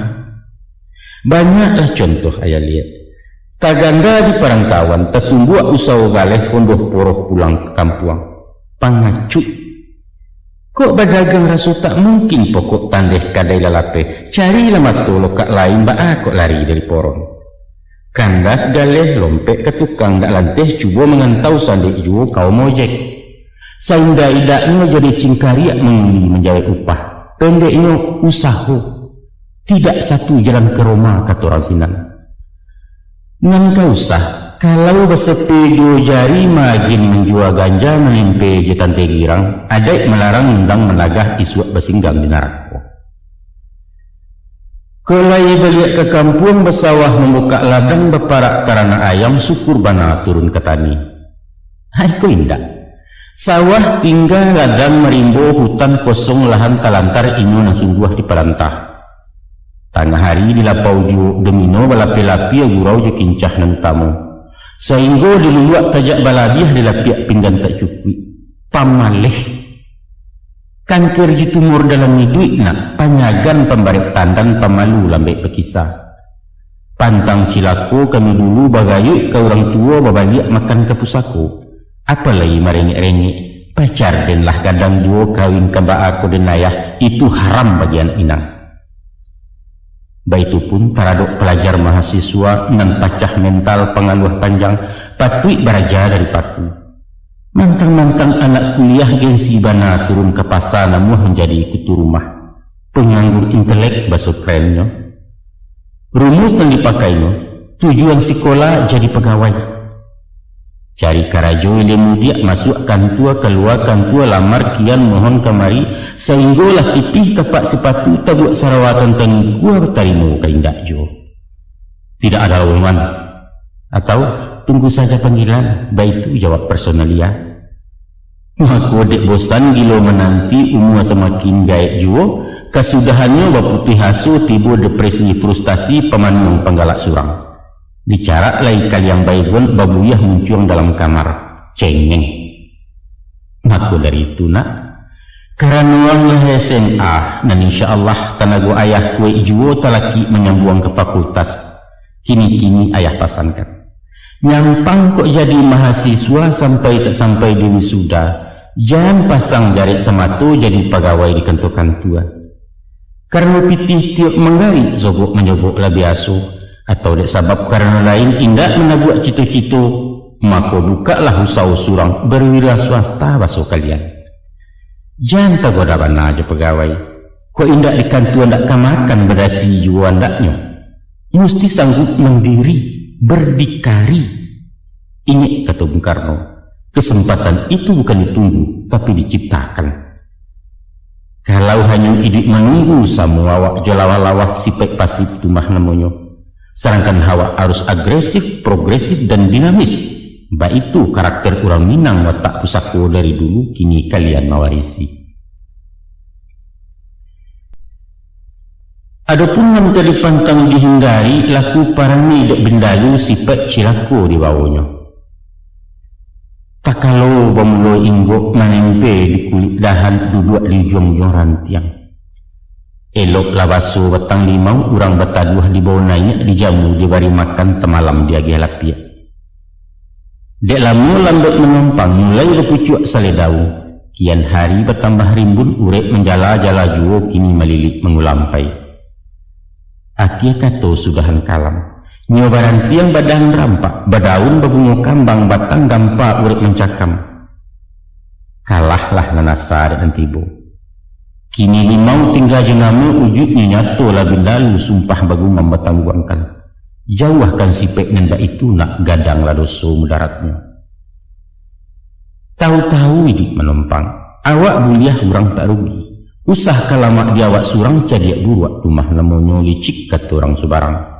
Banyaklah contoh ayah lihat. Kaganda di perantauan tertumbuh usaha galeh pondoh poroh pulang ke kampung. Pangacut. Kok berdagang rasu tak mungkin pokok tandeh kadai lalape. Carilah mato lokak lain bak kok lari dari poron. Kandas galeh lompek ke tukang dak lanteh cuba mengantau sandek juo kau mojek. Sehingga idaknya jadi cingkariak menguli menjawab upah. Pendeknya usaha. Tidak satu jalan ke Roma kata orang sinan. Ngan kau usah, kalau bersepi dua jari magin menjual ganja melimpe jetan tegirang, adek melarang undang menagah isuak bersinggang di narako. Kelai balik ke kampung bersawah membuka ladang berparak karena ayam syukur bana turun ke tani. Hai kau indah. Sawah tinggal ladang merimbo hutan kosong lahan kalantar inyo nang sungguh di pelantah. Tengah hari di lapau ju demino balapi-lapi gurau je kincah nan tamu. Sehingga diluluak tajak balabiah di lapiak pinggan tak cukup. Pamaleh. Kanker je tumur dalam hidup nak panyagan pembarik tandan pamalu lambek pekisah. Pantang cilako kami dulu bagayuk ke orang tua babaliak makan ke pusako. Apalagi merengek-rengek. Pacar dan lah kadang dua kawin kembak aku dan ayah itu haram bagian inang. Baitu pun taradok pelajar mahasiswa nan pacah mental pengaluh panjang patui beraja dari paku. Mantang-mantang anak kuliah gengsi bana turun ke pasar namun menjadi kutu rumah. Penganggur intelek baso kerennya. Rumus yang dipakainya, tujuan sekolah jadi pegawai. Cari karajo ilmu dia masuk kantua keluar kantua lamar kian mohon kemari sehinggalah tipih tepat sepatu tabuk sarawatan tangi gua bertarimu ke indak jo. Tidak ada lawan atau tunggu saja panggilan, baik itu jawab personalia. Maka dek bosan gilo menanti umur semakin gaek jo, kesudahannya baputih hasu tiba depresi frustasi pemanung penggalak surang. Bicara lai kalian baygon babuyah muncul dalam kamar cengeng. Maka dari itu nak karena uanglah SMA dan insyaallah tanago ayah kue juo talaki menyambung ke fakultas. Kini ayah pasankan nyampang kok jadi mahasiswa sampai tak sampai di wisuda. Jangan pasang jarik samato jadi pegawai di kantor tua. Karena pitih tiap menggali zogok menyogok lebih asuh. Atau dek sabab karena lain indak menabuak cito-cito, maka bukalah usaha surang berwira swasta baso kalian. Jangan tagoda bana aja pegawai. Kok indak di kantuan dak kamakan berdasi jual ndaknya. Mesti sanggup mendiri, berdikari. Ini kata Bung Karno. Kesempatan itu bukan ditunggu, tapi diciptakan. Kalau hanya hidup menunggu semua awak jolawah-lawah sipek pasif tumah namanya. Sedangkan hawa harus agresif, progresif, dan dinamis. Baik itu karakter orang Minang watak pusako dari dulu kini kalian mewarisi. Adapun yang tadi pantang dihindari laku parani dek bendalu sifat cilako di bawahnya. Tak kalau bamulo inggok menempe di kulit dahan duduk di ujung-ujung rantiang. Elok lah baso batang limau, urang bataduh di bawah naik dijamu dibari makan temalam dia gihalapia. Dek lamu lambat menumpang mulai lepucuk sale daun. Kian hari bertambah rimbun urek menjala-jala juo kini melilik mengulampai. Akia kato sudahan kalam. Nyobaran tiang badan rampak, badaun babungo kambang batang gampa urek mencakam. Kalahlah nanasa dan tibo. Kini limau tinggal jenamu ujudnya nyato labin lalu sumpah bagu membatangguangkan. Jauhkan sipek nenda itu nak gadang ladoso mudaratnya. Tahu-tahu hidup menumpang, awak buliah urang tak rugi. Usah kalamak di awak surang cadiak buruak rumah namonyo licik kata orang subarang.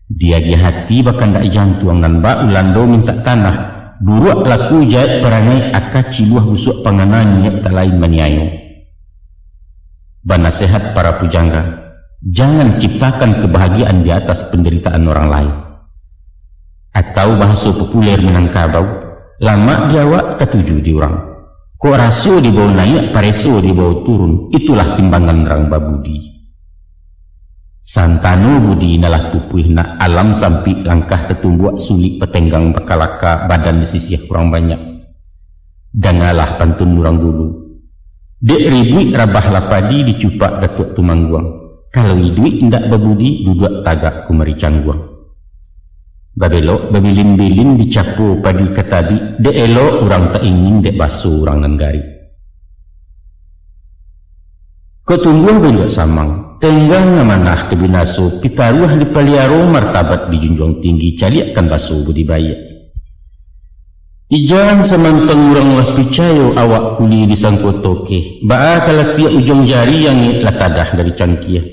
Dia di hati bahkan tak jantuang nan ba ulando minta tanah. Buruak laku jahit perangai akaci luah usuk panganannya tak lain maniayo. Banasehat para pujangga, jangan ciptakan kebahagiaan di atas penderitaan orang lain. Atau bahasa populer Minangkabau, lama diawak ketujuh di orang. Kok raso di bawah naik, pareso di bawah turun. Itulah timbangan orang babudi. Santano budi nalah pupuih nak alam sampai langkah ketumbuak sulit petenggang berkalaka badan di sisi kurang banyak. Dangalah pantun orang dulu. Dek ribui rabah lapadi dicupak datuk tumangguang. Kalau hidup indak babudi duduk tagak kumari cangguang. Babelok babilin-bilin dicapu padi ketabi. Dek elok orang tak ingin dek basuh orang nanggari. Ketumbuh belok samang. Tenggang ngamanah kebinaso pitaruah di paliaro martabat dijunjung tinggi caliakan basuh budidaya. Ijan samantang urang lah picayo awak kuli disangkut toke. Ba'a kalatiak ujung jari yang latadah dari cangkiah.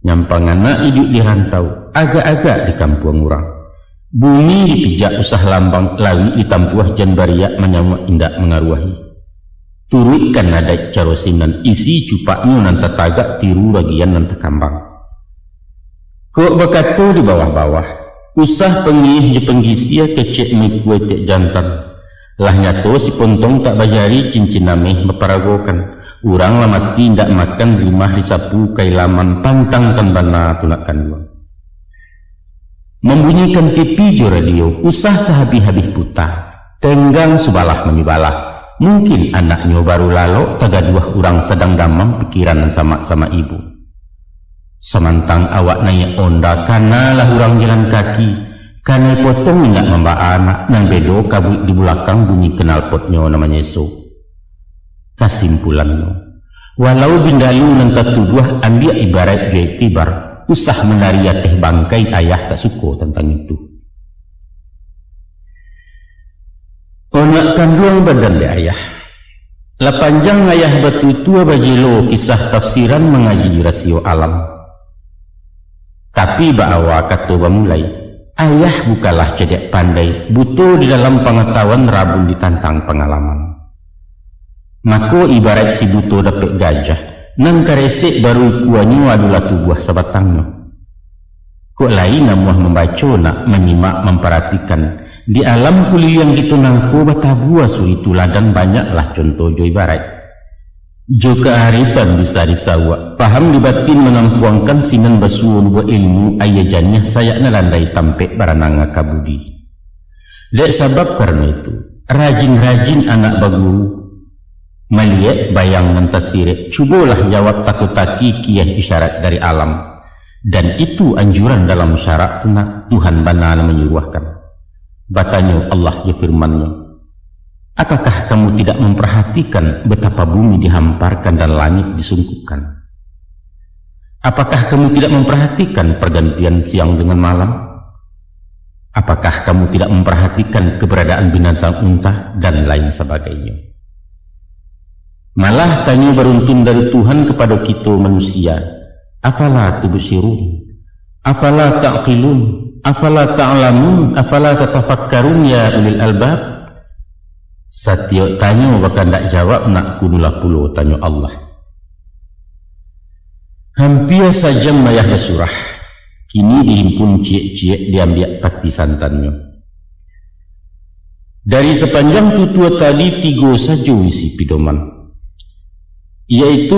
Nyampang anak hidup di rantau, agak-agak di kampung urang. Bumi dipijak usah lambang, lawi ditampuah jan bariak menyamuk indak mengaruahi. Turutkan nadai carosinan isi cupaknya nanti tagak tiru bagian nanti kambang. Kok berkata di bawah-bawah, usah pengih je penggisia kecek mi kue tek jantan. Lah nyato si pontong tak bajari cincin nameh meparagokan. Urang lah mati ndak makan rumah disapu kailaman pantangkan bana tunakan dua. Membunyikan TV jo radio, usah sehabis-habis putar. Tenggang subalah menibalah. Mungkin anaknya baru lalu tagaduah orang sedang damam pikiran sama-sama ibu. Semantang awak naik onda kanalah orang jalan kaki. Kanai potong ingat membawa anak nan bedo kabut di belakang bunyi knalpotnya namanya so. Kesimpulannya, walau bindalu nan tatuduah ambil ibarat gaya tibar, usah menaria teh bangkai ayah tak suka tentang itu. Onak kandung badan de ayah. La panjang ayah batu tua bajelo kisah tafsiran mengaji rasio alam. Tapi ba'awa kata bamulai, ayah bukalah cedek pandai, butuh di dalam pengetahuan rabun ditantang pengalaman. Mako ibarat si butuh dapat gajah, nang karesek baru kuanyu adulah tubuh sabatangnya. Kok lain namuah membaca nak menyimak memperhatikan. Di alam kuliah yang gitu nangko batabua suitulah dan banyaklah contoh jo ibarat. Jo kearifan bisa disawa, paham di batin menampuangkan sinan basuun wa ilmu ayajannya sayakna landai tampek barananga kabudi. Dek sabab karena itu, rajin-rajin anak baguru melihat bayang mentasirek, cubalah jawab takut-taki kiah isyarat dari alam. Dan itu anjuran dalam syarat Tuhan bana menyuruhkan. Batanya Allah ya firman-Nya, apakah kamu tidak memperhatikan betapa bumi dihamparkan dan langit disungkukan? Apakah kamu tidak memperhatikan pergantian siang dengan malam? Apakah kamu tidak memperhatikan keberadaan binatang unta dan lain sebagainya? Malah tanya beruntun dari Tuhan kepada kita manusia, afala tubsirun, afala ta'qilun, afala ta'lamun, afala tatafakkarun ya ulil albab. Satyo tanya bahkan tak jawab nak kudulah puluh tanya Allah. Hampir saja mayah bersurah, kini dihimpun ciek-ciek diambil pati santannya. Dari sepanjang tutua tadi tiga saja isi pidoman, yaitu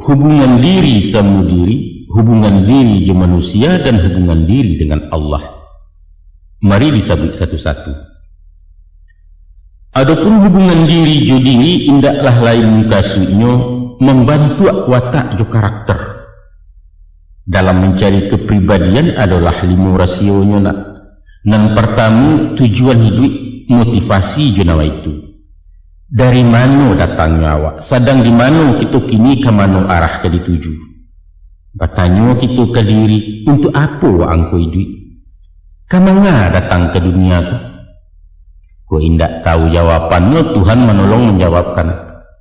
hubungan diri sama diri, hubungan diri dengan manusia, dan hubungan diri dengan Allah. Mari disabut satu-satu. Adapun hubungan diri jo diri indaklah lain kasunya membantu watak jo karakter. Dalam mencari kepribadian adalah 5 rasionya nak. Yang pertama tujuan hidup, motivasi jenawa itu. Dari mana datangnya awak? Sedang di mana kita kini ke mana arah ke dituju? Bertanya kita ke diri, untuk apa awak angko hidup? Kemana datang ke dunia tu? Ko indak tahu jawapannya, Tuhan menolong menjawabkan.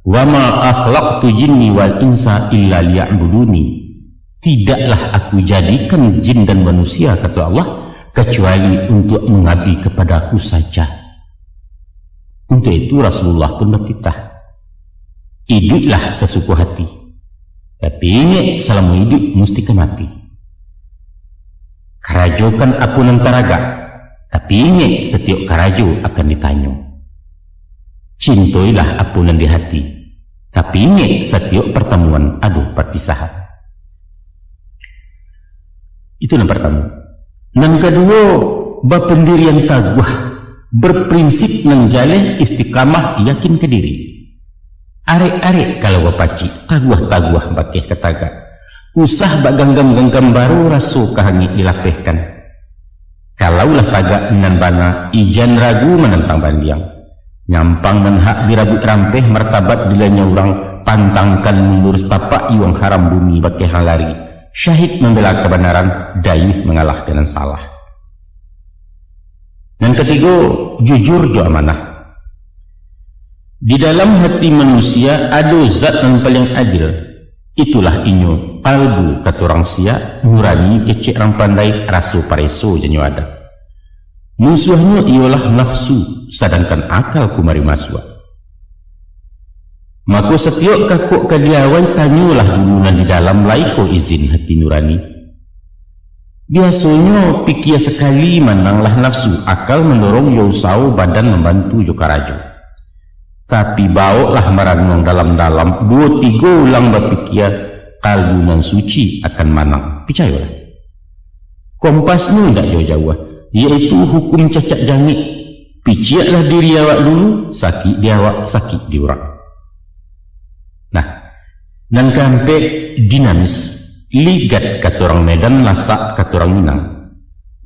Wa ma akhlaqtu jinni wal insa illa liya'buduni. Tidaklah aku jadikan jin dan manusia, kata Allah, kecuali untuk mengabdi kepadaku saja. Untuk itu Rasulullah pun bertitah, hiduplah sesuka hati, tapi ingat selama hidup mesti ke mati. Karajokan aku nan taraga, tapi ingat setiap karajo akan ditanya. Cintoilah aku nan di hati, tapi ingat setiap pertemuan ada perpisahan. Itu yang pertama. Yang kedua, berpendirian taguh, berprinsip menjalih istiqamah, yakin ke diri. Arek-arek kalau bapaci taguah-taguah bakih ketaga, usah bak ganggam-ganggam baru rasu kahangit dilapehkan. Kalaulah tagak minan bana ijan ragu menentang bandiang, nyampang menhak dirabut rampeh martabat dilanya orang, pantangkan mundur setapak iwang haram bumi bakih halari, syahid membela kebenaran, daih mengalah dengan salah. Yang ketiga, jujur jo amanah. Di dalam hati manusia ada zat yang paling adil. Itulah inyo kalbu kata orang sia, nurani kecek orang pandai, rasu pareso jenyo ada. Musuhnya ialah nafsu, sedangkan akal kumari maswa. Maka setiap kakuk kadiawai tanyalah dulu di dalam laiko izin hati nurani. Biasanya pikir sekali menanglah nafsu, akal mendorong yausau, badan membantu jokarajo. Tapi bawalah merenung dalam-dalam, 2-3 ulang berpikir, kalbu nan suci akan manang. Percayalah. Kompasnya tidak jauh-jauh, yaitu hukum cacat jangit. Piciatlah diri awak dulu, sakit di awak, sakit di orang. Nah, nan kampe dinamis. Ligat kata orang Medan, lasak kata orang Minang.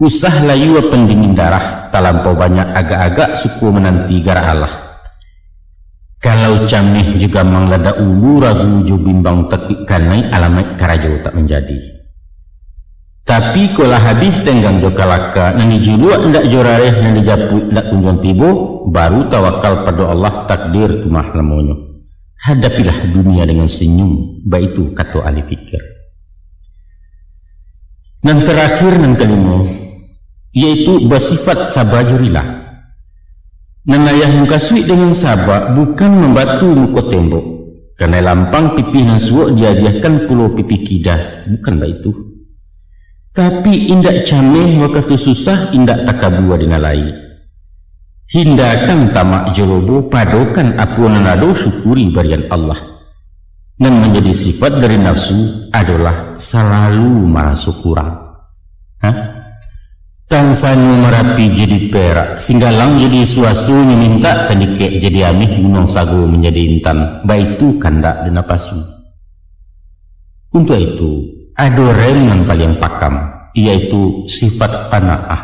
Usah layu pendingin darah, talampau banyak agak-agak suku menanti gara Allah. Kalau camih juga manglada ulu ragu jo bimbang tekik kanai alamat karajo tak menjadi. Tapi kalau habis tenggang jo kalaka, nani julua ndak jorareh, nani japut ndak kunjung tibo, baru tawakal pada Allah, takdir tumah lamonyo. Hadapilah dunia dengan senyum, baik itu kata ahli fikir. Dan terakhir yang kelima, yaitu bersifat sabar jurilah. Nanayah muka suik dengan sabar bukan membatu muka tembok, karena lampang pipi dan suak diadiahkan pulau pipi kidah, bukan baik itu. Tapi indak cameh waktu susah, indak takabua dengan lain. Hindakan tamak jolobo, padokan aku nanado syukuri barian Allah. Dan menjadi sifat dari nafsu adalah selalu merasa kurang. Tansanyu merapi jadi perak, singgalang jadi suasunya minta, tandike jadi amih, gunung sagu menjadi intan, baik itu kandak dan napasu. Untuk itu, ada rem yang paling pakam, yaitu sifat qanaah.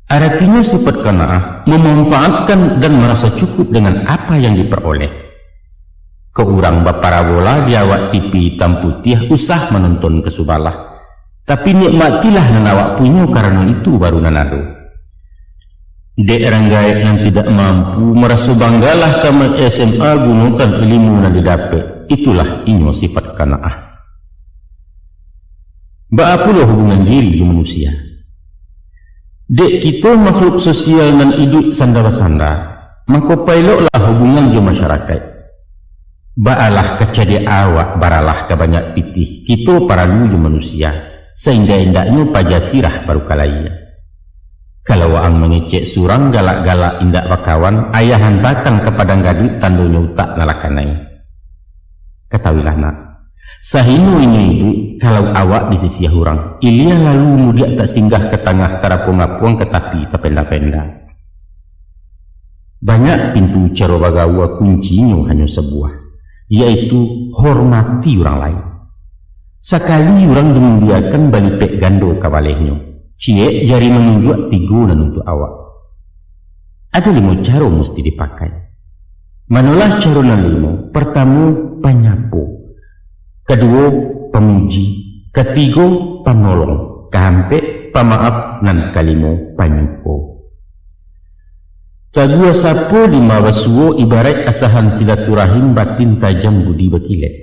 Artinya sifat qanaah memanfaatkan dan merasa cukup dengan apa yang diperoleh. Keurang baparabola diawak TV hitam putih, usah menonton kesubalah. Tapi nikmatilah nan awak punya, karena itu baru nanado. Dek ranggai yang tidak mampu, merasa banggalah tamat SMA gunakan ilmu yang didapat. Itulah inyo sifat qanaah. Baapulah hubungan diri di manusia. Dek kita makhluk sosial dan hidup sanda-sanda, maka pailoklah hubungan di masyarakat. Baalah kecadi awak, baralah ke banyak pitih. Kita para nuju manusia, sehingga indaknya pajasirah baru kalaya. Kalau ang mengecek surang galak-galak indak bakawan, ayah hantakan kepada gadit tandunya utak nalakanai. Ketahuilah nak, sahinu ini itu kalau awak di sisi hurang, ilia lalu mudia tak singgah ke tengah terapuang-apuang ke tapi terpenda-penda. Banyak pintu cara bagawa kuncinya hanya sebuah, yaitu hormati orang lain. Sekali orang dimuliakan balipek gando kabalehnya, cie jari menunjuk tigunan untuk awak. Ada 5 cara mesti dipakai. Manalah cara yang 5? Pertama, penyapu. Kedua, pemuji. Ketiga, penolong. Kehampe, pemaaf. Dan kelima, penyukur. Kedua sapu di mawasuo ibarat asahan silaturahim batin tajam budi berkilat.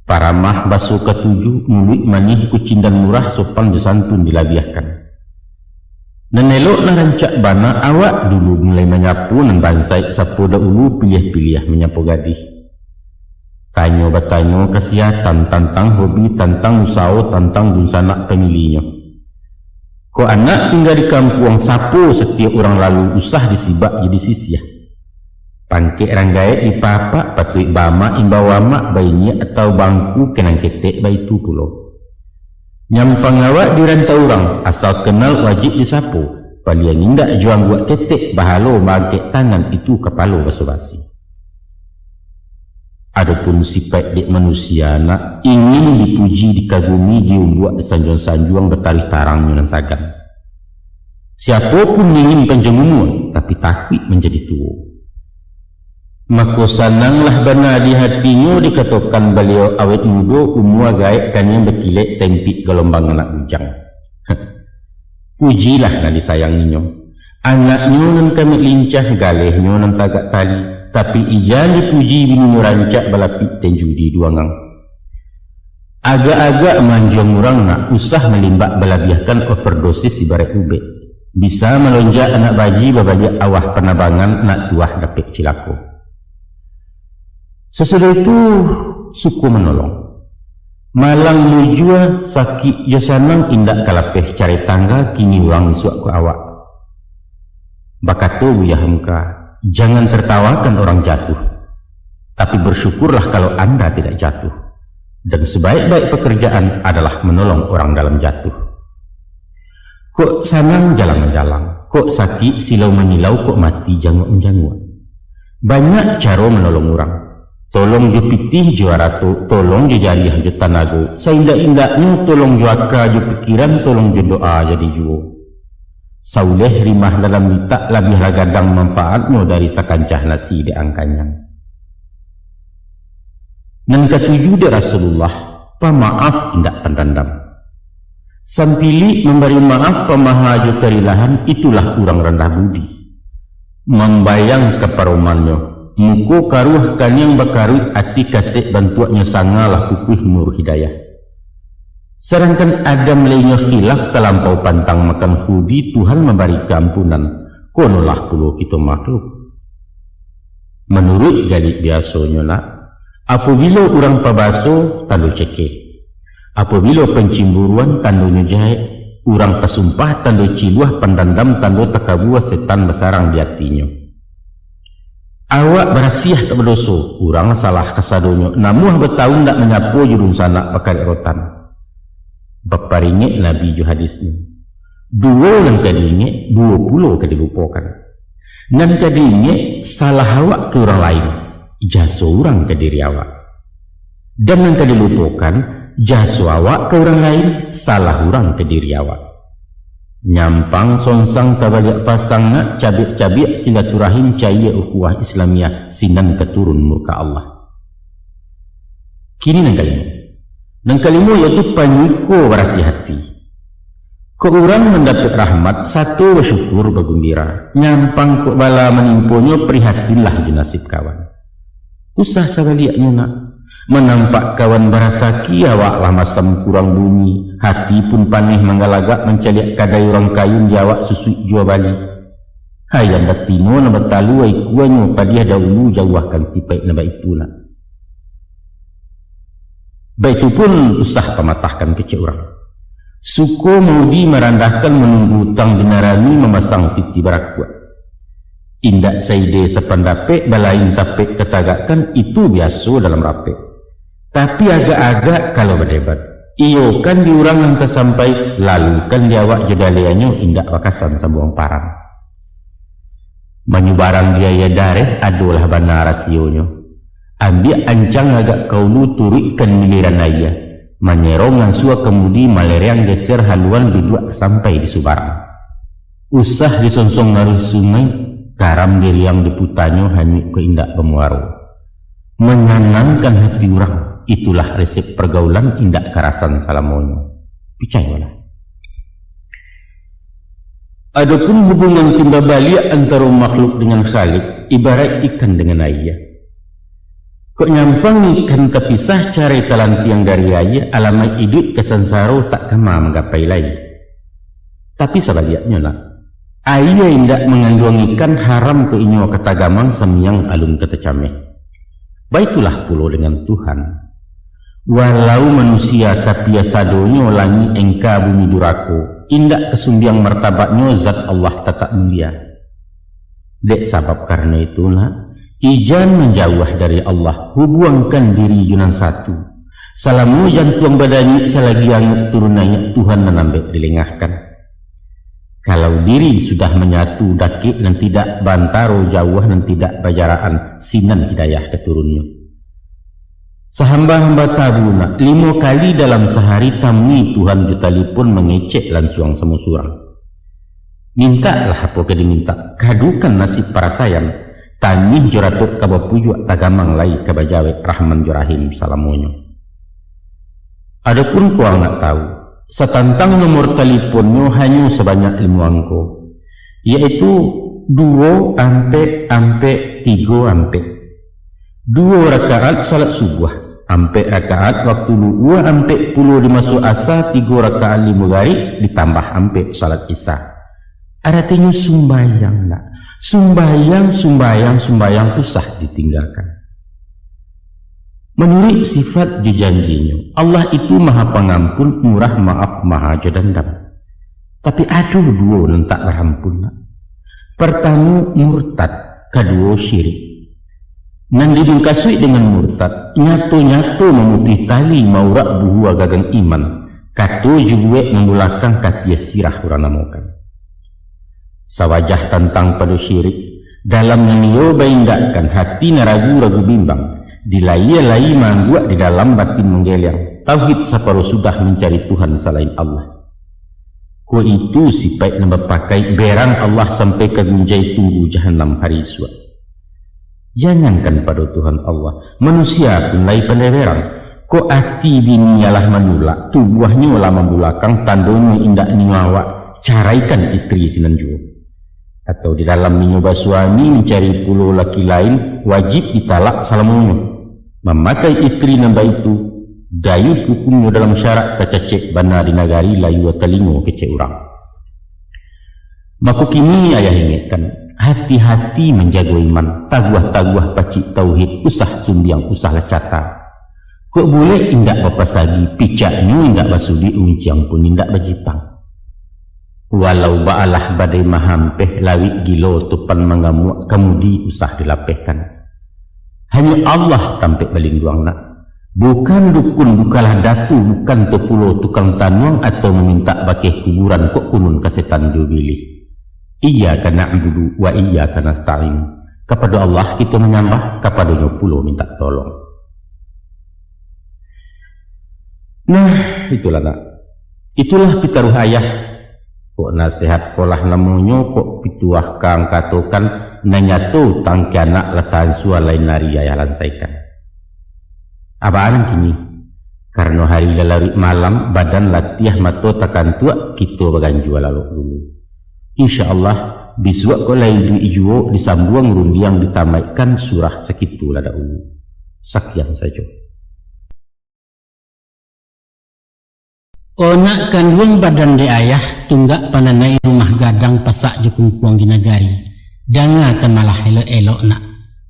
Paramah baso ketujuh mulut manih kucing dan murah sopan disantun dilabiahkan. Dan elok na rancak bana awak dulu mulai menyapu dan bansai sapu dahulu pilih-pilih menyapu gadih. Tanyo bertanyo kesihatan tentang hobi tentang usaha tentang dunsanak pemilihnya. Ko anak tinggal di kampung sapu setiap orang lalu usah disibak jadi sisiah. Pangkek ranggait di papa patuik bama imbawa mak bayinya atau bangku kenang ketek bayi tu pulo. Nyampang awak di rantau orang asal kenal wajib disapu. Palian indak juang buat ketek bahalo magek tangan itu kepala basa-basi. Adapun sifat dek manusia nak ingin dipuji, dikagumi, diumbuat sanjuang-sanjuang bertarikh tarang dan sagan. Siapapun ingin panjang umur tapi takut menjadi tua. Maka sananglah benar di hatinya dikatakan beliau awet muda umur gaib kan yang berkilat tempik gelombang anak bujang. Pujilah nak disayanginya. Anaknya nan kami lincah galehnya nan tagak tali. Tapi ijan dipuji bini rancak balapik dan judi duangang. Agak-agak manjang orang nak usah melimbak balabiahkan overdosis ibarat ubek. Bisa melonjak anak baji babaliak awah penabangan nak tuah dapat cilako. Sesudah itu suku menolong. Malang mujua sakit jasanang indak kalapeh cari tangga kini orang suak ku awak. Bakatu ya hamka. Jangan tertawakan orang jatuh, tapi bersyukurlah kalau Anda tidak jatuh. Dan sebaik-baik pekerjaan adalah menolong orang dalam jatuh. Kok sanang jalan-jalan, kok sakit silau menyilau, kok mati janguk-janguk. Banyak cara menolong orang. Tolong jo pitih jo arato, tolong jo jariah jo tanago. Saindak-indaknya tolong jo aka jo pikiran, tolong jo doa jadi juo. Sauleh rimah dalam litak lebih lagadang manfaatnya dari sakancah nasi di angkanya. Dan ketujuh dari Rasulullah, pemaaf indak pendendam. Sampili memberi maaf pemahaju kerilahan, itulah orang rendah budi. Membayang keparomannya, muku karuh kanyang bakaruh ati kasih bantuannya sangalah kukuh nur hidayah. Sedangkan Adam lainnya khilaf terlampau pantang makan khudi, Tuhan memberi keampunan. Konolah puluh kita makhluk. Menurut galik biasanya nak, apabila orang pabaso tandu cekeh, apabila pencimburuan tandunya jahit, orang pesumpah tandu ciluah pendandam tandu takabuah setan besarang di hatinya. Awak berasiah tak berdosa, orang salah kasadonya, namun bertahun tak menyapu jurun sanak pakai rotan. Baparingit Nabi ju hadisnya. 2 yang kadingit, 20 kadilupakan. Dan kadingit salah awak ke orang lain, jasa orang ke diri awak. Dan yang kadilupakan, jasa awak ke orang lain, salah orang ke diri awak. Nyampang sonsang kabaliak pasang nak cabik-cabik silaturahim cahaya ukhuwah Islamiyah sinan keturun murka Allah. Kini yang kelima. Dan kelima yaitu penyukur berasi hati. Kau orang mendapat rahmat, satu bersyukur bergembira. Nyampang kau bala menimpunya, prihatinlah di nasib kawan. Usah sabaliaknya nak. Menampak kawan berasaki, awaklah masam kurang bunyi. Hati pun panih menggalagak mencaliak kadai orang kayun di awak susui jua bali. Hayam batino na batalu ay kuanyo padiah dahulu jauhkan sifat na itu nak. Baik itu pun usah pematahkan kecil orang. Suko maudi merandahkan menunggu utang dinarani memasang titi berakuat. Indak saide sependape balain tapek ketagakan itu biasa dalam rape. Tapi agak-agak kalau berdebat. Iyo kan diurang nanti sampai lalu kan diawak jodaliannya indak wakasan sabuang parang. Menyubarang biaya dareh adalah benar rasionya. Ambil ancang agak kaulu turikan miliran ayah. Menyerongan sua kemudi maleriang geser haluan bidua sampai di Subarang. Usah disonsong ngaruh sungai, garam diri yang diputanyo hanyut ke indak pemuaro. Menyenangkan hati orang, itulah resep pergaulan indak karasan salamonyo. Picayalah. Adapun hubungan timba balik antara makhluk dengan Khalik, ibarat ikan dengan ayah. Kok nyampang ikan kepisah cari talantiang dari ayah, alamai hidup kesansaro tak kama menggapai lagi. Tapi sebaliknya lah, ayah indak mengandung ikan haram ke inyo katagamang samiang alun ketecameh. Baitulah pula dengan Tuhan. Walau manusia kapia sadonyo langi engka bumi durako, indak kesumbiang martabatnya zat Allah tetap mulia. Dek sabab karena itulah, ijan menjauh dari Allah, hubungkan diri junan satu. Salamu jantung badani selagi yang turunannya Tuhan menambah dilengahkan. Kalau diri sudah menyatu dakik dan tidak bantaro jauh dan tidak bajaraan sinan hidayah keturunnya. Sahamba-hamba tabuna 5 kali dalam sehari tamni Tuhan jutalipun mengecek lansuang semusurang. Mintalah apa ke diminta, kadukan nasib para sayang. Tani joratuk kabapujuk tagamang lai kabajawe rahman jorahim salamonyo. Adapun kuang nak tahu, setantang nomor teleponnya hanya sebanyak 5 angko, yaitu 2 ampe 3 ampe. 2 rakaat salat subuh, ampe rakaat waktu 2 ampe 10 dimasuk asa, 3 rakaat 5 gari ditambah ampe salat isya. Artinya sumbayang nak. Sumbayang susah ditinggalkan. Menurut sifat dijanjinya, Allah itu maha pengampun, murah maaf, maha jadandam. Tapi aduh 2 nentak rampun. Pertama murtad, kedua syirik. Nan dibungkasui dengan murtad, nyatu-nyatu memutih tali maurak buhua gagang iman. Kato jubuek memulakan katia sirah uranamokan. Sawajah tentang pada syirik dalam nyo baindakan hati ragu-ragu bimbang dilai-lai mangguak di dalam batin menggeliang tauhid saparo sudah mencari Tuhan selain Allah. Ko itu sipai nama pakai berang Allah sampai ke gunjai tunggu jahannam hari esok. Jangankan pada Tuhan Allah, manusia pun lai pandai berang. Ko hati bini ialah manulak, tubuhnya olah membulakang tandonya indak niwawak, caraikan istri sinanju. Atau di dalam menyoba suami mencari puluh laki lain, wajib ditalak salamunya. Memakai istri namba itu, dayuh hukumnya dalam syarat kacacek bana di nagari layu telingo kecek orang. Maka kini ayah ingatkan, hati-hati menjaga iman, taguah-taguah pacik tauhid, usah sumbiang, usah lecata. Kok boleh indak bapasagi, picaknya indak basudi unciang pun indak bajipang. Walau ba'alah badai mahampeh lawik gilo tupan mengamuk kemudi usah dilapehkan. Hanya Allah tampik balingguang nak. Bukan dukun, bukalah datu, bukan tepulo tukang tanuang atau meminta bakeh kuburan kok kunun kasetan jubilih. Iyyaka na'budu wa iyyaka nasta'in. Kepada Allah kita menyembah, kepadanya pula minta tolong. Nah, itulah nak. Itulah pitaruh ayah. Kok nasihat kolah namunyo kok pituah kang katokan nanyatu tangki anak letan sua lain nari ayah lansaikan. Apaan kini? Karena hari lalari malam badan latiah mato takan tua kita baganju lalu dulu. InsyaAllah biswa ko lain du ijuo disambuang rundiang ditamaikan surah sekitu lada ulu. Sekian saja. Onak kandung badan de ayah tunggak pananai rumah gadang pasak jukung puang di nagari. Danga kan malah elok-elok nak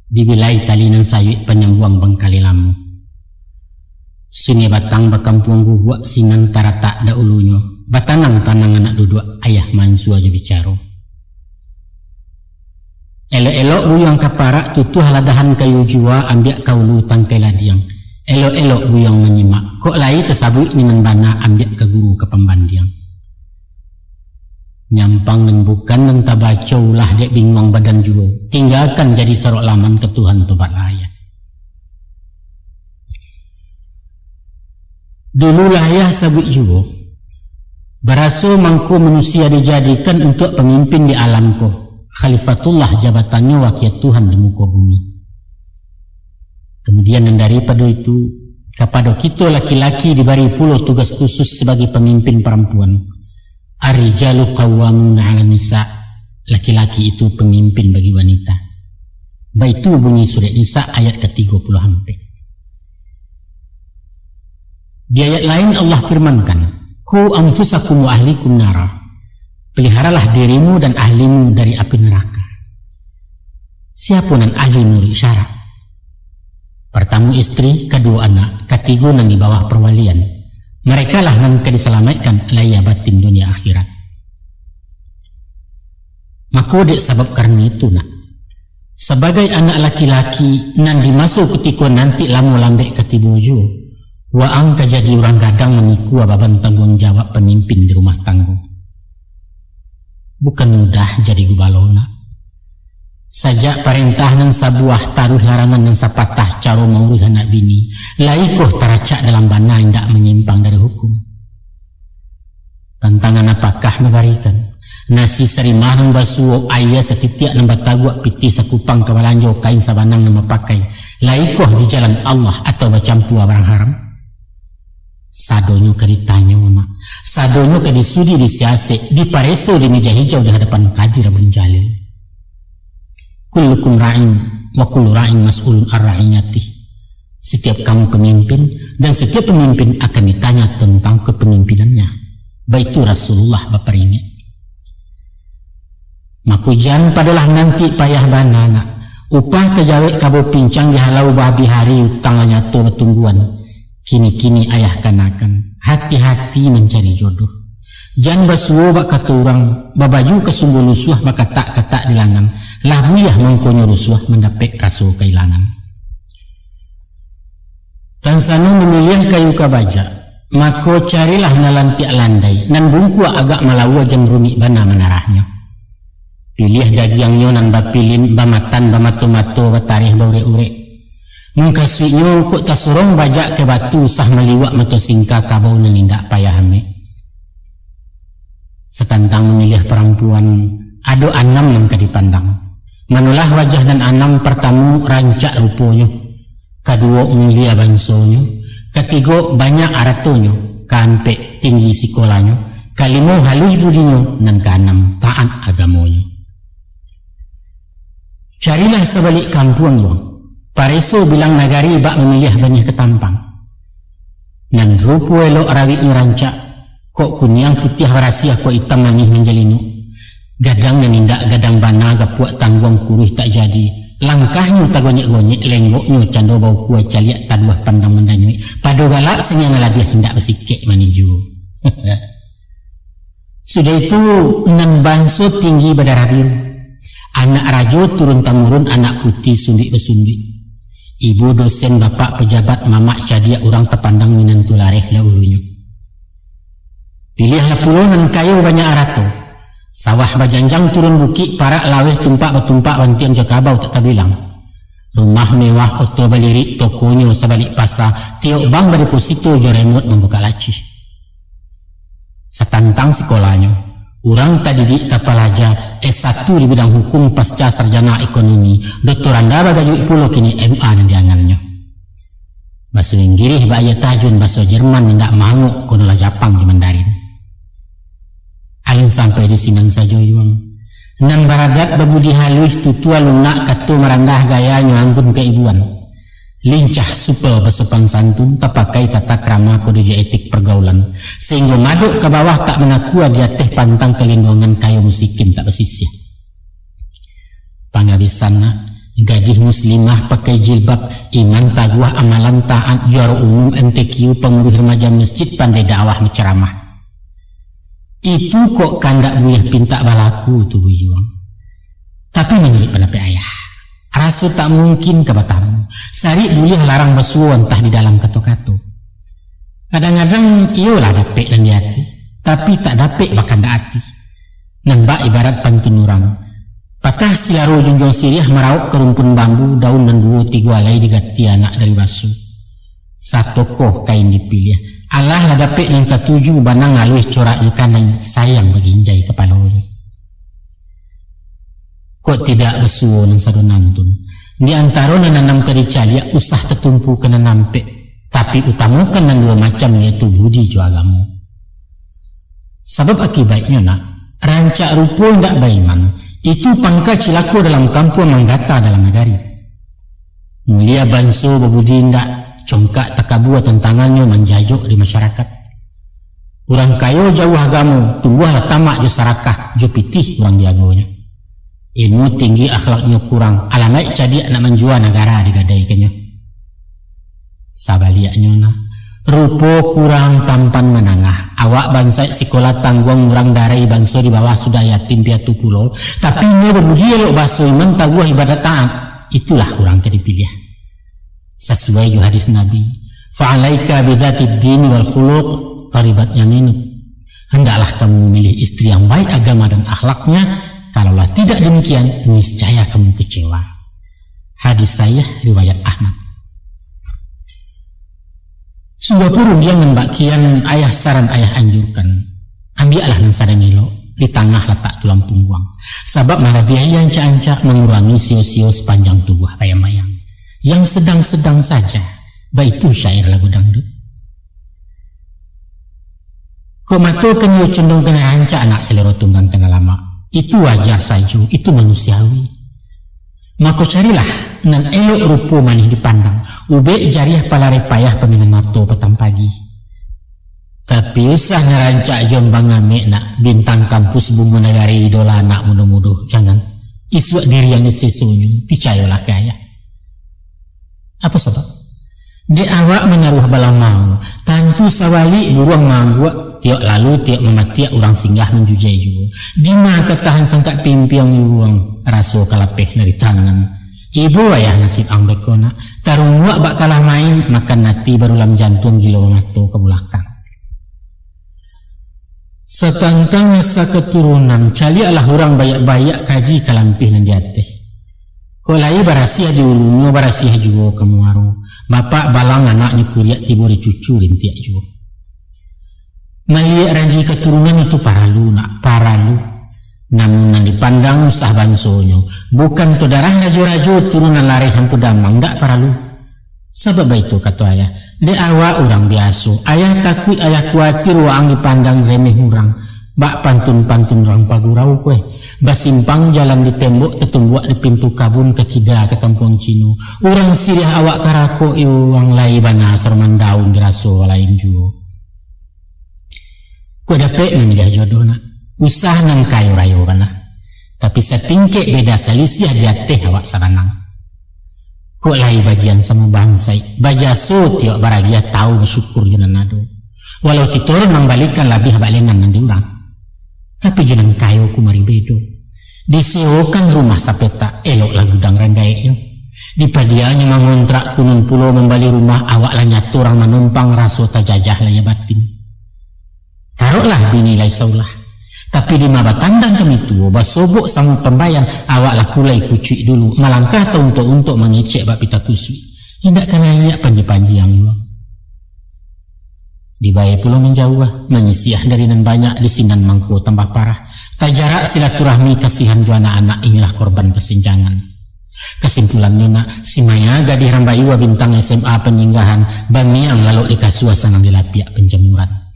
dibilai talinan sayut penyambuang bangkali lamu. Sungai batang bakampung guguk sinan taratak da ulunya batanang-tanang anak duduk ayah mansu aja bicara. Elok-elok buyang kaparak tutuh haladahan kayu jua ambiak kaulu tangkai ladiang. Elok-elok buyang menyimak. Kok lai tersabuk ni menbana ambiak ke guru ke pembandiang. Nyampang dan bukan dan tabaca ulah dek bingung badan jua. Tinggalkan jadi serok laman ke Tuhan tobat layah. Dulu layah sabuk jua. Berasa mangko manusia dijadikan untuk pemimpin di alam ko. Khalifatullah jabatannya wakil Tuhan di muka bumi. Kemudian daripada itu, kepada kita laki-laki diberi pula tugas khusus sebagai pemimpin perempuan. Ar-rijalu qawwamuna 'ala nisa. Laki-laki itu pemimpin bagi wanita. Baitu bunyi surat Nisa ayat ke-30 hampir. Di ayat lain Allah firmankan, "Qu anfusakum wa ahlikum nara." Peliharalah dirimu dan ahlimu dari api neraka. Siapa nan ahli menurut syarat? Pertama istri, kedua anak, ketiga nan di bawah perwalian. Mereka lah nan diselamatkan laya batin dunia akhirat. Maka dek sebab karena itu nak, sebagai anak laki-laki nan dimasuk ketika nanti lama lambek ketibuju, waang jadi orang gadang memikul beban tanggung jawab pemimpin di rumah tangga. Bukan mudah jadi gubalona. Sajak perintah nan sabuah taruh larangan nan sapatah cara mengurus anak bini, laikoh teracak dalam bana yang tak menyimpang dari hukum. Tantangan apakah memberikan? Nasi serimah nan basuo ayah setitiak nan batagua piti sakupang kebalanjo kain sabanang nan pakai, laikoh di jalan Allah atau bacampua barang haram. Sadonyo ke ditanya nak, sadonyo ke disudi disiasik, dipareso di meja hijau di hadapan Kadir Abun Jalil. Kullukum ra'in wa kullu ra'in mas'ulun ar-ra'iyatih. Setiap kamu pemimpin dan setiap pemimpin akan ditanya tentang kepemimpinannya. Baitu Rasulullah baperingat. Makujan padalah nanti payah bana nak. Upah terjawek kabo pincang di halau babi hari utang lanyato betungguan. Kini-kini ayah kanakan, hati-hati mencari jodoh. Jangan basuo bak kata orang, babaju kesungguh lusuh maka tak kata dilangan. Lah buyah mangkonyo lusuh mendapat rasa kehilangan. Dan sana memilih kayu kabaja, maka carilah nalantik landai, nan bungku agak malawa jeng rumik bana menarahnya. Pilih dagingnya nan bapilin, bamatan, bamato-mato, batarih, baure-ure. Mengkasihnya kok tasurong bajak ke batu sah meliwak mato singka kabau nenindak payah ame. Setantang memilih perempuan, ado anam yang kadipandang. Manulah wajah dan anam pertama rancak ruponya, kedua mulia bansonyo, ketiga banyak aratonyo, keempat tinggi sekolahnya, kelima halus budinyo, dan keenam taat agamonyo. Carilah sebalik kampungnya. Pareso bilang nagari bak memilih banyak ketampang. Nan rupu elok rawit rancak, kok kunyang putih rahasia kok hitam manis menjalinu. Gadang nindak gadang bana gapuak tangguang kuruh tak jadi. Langkahnya tak gonyek-gonyek, lenggoknya cando bau kuah caliak taduah pandang mendanyui. Pado galak senyang labiah hendak bersikik maniju. Sudah itu nan banso tinggi berdarah biru. Anak rajo turun temurun anak putih sundik bersundik. Ibu dosen, bapak pejabat, mamak cadia orang terpandang minan tulareh dahulunya. Pilihlah pulau nan kayu banyak arato. Sawah bajanjang turun bukit, parak laweh tumpak betumpak bantian jokabau tak terbilang. Rumah mewah, oto balirik, tokonyo sebalik pasar, tiok bang berdeposito jo remote membuka laci. Setantang sekolahnya. Orang tak didik tak pelajar S1 di bidang hukum pasca sarjana ekonomi, doktoranda bagaju pulau kini MA yang diangalnya. Bahasa Inggris bahaya tajun, bahasa Jerman tidak manguk konola Jepang di Mandarin. Alin sampai di sinan saja juang. Nan baradat babudi halus tutua lunak katu merandah gaya nyanggun keibuan. Lincah supel bersopan santun, tak pakai tata krama kode etik pergaulan, sehingga maduk ke bawah tak mengaku dia teh pantang kelindungan kayu musikin tak bersisih. Pangabisana gadis muslimah pakai jilbab, iman taguah amalan taat, juara umum MTQ pengurus remaja masjid pandai dakwah menceramah. Itu kok kandak buyah pinta balaku tu buyuang. Tapi menurut pendapat ayah, rasu tak mungkin ke batamu. Sari buyah larang basuo entah di dalam kato-kato. Kadang-kadang iyalah dapet dan di hati, tapi tak dapet bahkan da hati. Nambah ibarat pantun orang. Patah silaro junjung siriah merauk ke rumpun bambu, daun dan 2-3 alai digati anak dari basu. Satu koh kain dipilih. Allah lah dapet yang ketujuh banang alui coraknya kanan sayang beginjai kepalanya. Kok tidak besuo nang sadu nantun. Di antara nanam kericalia usah tertumpu kena nampek. Tapi utamakan nan 2 macam yaitu budi jo agamu. Sebab akibatnya nak, rancak rupo ndak baiman. Itu pangka cilaku dalam kampung manggata dalam negari. Mulia banso berbudi ndak. Congkak takabua tentangannya menjajuk di masyarakat. Orang kayo jauh agamu, tungguhlah tamak jo sarakah, jo pitih orang diagonya. Ilmu tinggi akhlaknya kurang, alamat jadi nak menjual negara digadaikannya. Sabaliaknya na, rupo kurang tampan menangah. Awak bangsa sekolah tangguang orang darai banso di bawah sudah yatim piatu pulau. Tapi ini berbudi elok baso iman taguah ibadat taat. Itulah orang kedipilih. Sesuai ju hadis Nabi, fa'alaika bidzatid din wal khuluq qaribat yaminuk. Hendaklah kamu memilih istri yang baik agama dan akhlaknya. Kalaulah tidak demikian, niscaya kamu kecewa. Hadis saya riwayat Ahmad. Sungguh purun yang membakian ayah saran ayah anjurkan. Ambillah nan sadang elok, di tengah letak tulang punggung. Sebab malah biaya anca-anca mengurangi sio-sio sepanjang tubuh bayang-bayang. Yang sedang-sedang saja, baitu syair lagu dangdut. Kau matukan yo condong kena hanca anak selero tunggang kena lama. Itu wajar saja, itu manusiawi. Maka carilah nan elok rupo manih dipandang. Ube jariah palare payah peminan mato petang pagi. Tapi usah ngerancak jombang ame nak bintang kampus bunga negari idola anak muduh-muduh. Jangan isuak diri yang disesunyu, picayolah kaya. Apa sebab? Di awak menaruh balang mau, tantu sawali buruang mangguak, tiok lalu tiok mematiak orang singgah menjujai juga. Dima ketahan sangkat timpiang yuang, raso kalapeh dari tangan. Ibu ayah nasib ang bekona, tarungwak bak kalah main, makan nati barulam jantung gila mato ke belakang. Setantang masa keturunan, calialah orang bayak-bayak kaji kalampih nan diateh. Kolai barasiah di ulunya, barasiah juga kemuaru. Bapak balang anaknya kuriak tiburi cucu rintiak juga. Melihat ranji keturunan itu paralu nak, paralu. Namun yang dipandang usah bansonyo. Bukan tu darah rajo-rajo turunan lari hampu damang, tak paralu. Sebab itu kata ayah, de awak orang biasa. Ayah takut, ayah khawatir orang dipandang remeh orang. Bak pantun-pantun orang pagurau kue. Basimpang jalan di tembok tetumbuak di pintu kabun ke kida ke kampung Cino. Orang siriah awak karako iwang lai bana serman daun geraso lain juga. Kue dapet memilih jodoh nak. Usah nang kayu rayo bana. Tapi setingkek beda selisih diateh awak sabanang. Kok lai bagian sama bangsai. Bajaso tiok baragia tahu bersyukur jenan nado. Walau titurun membalikan labih balengan nan diurang. Tapi jenang kayu kumari bedo. Disewakan rumah sapeta elok lah gudang ranggaiknya. Di padianya mengontrak kunun pulau membali rumah awak lah nyatu orang menumpang raso tajajah laya batin. Taruhlah binilai saulah. Tapi di mabatandang kami tua basobok sama pembayang awak lah kulai kucik dulu. Malangkah tahu untuk mengecek bak pita kusui. Hendak kena lihat panji-panji yang iwang. Dibayar pulau menjauh, menyisiah dari nan banyak di sinan mangko tambah parah. Tak jarak silaturahmi kasihan ju anak-anak inilah korban kesenjangan. Kesimpulannya nak, si Maya gadih Rambayua bintang SMA penyinggahan bamiang lalu di kasuasan di lapiak penjemuran.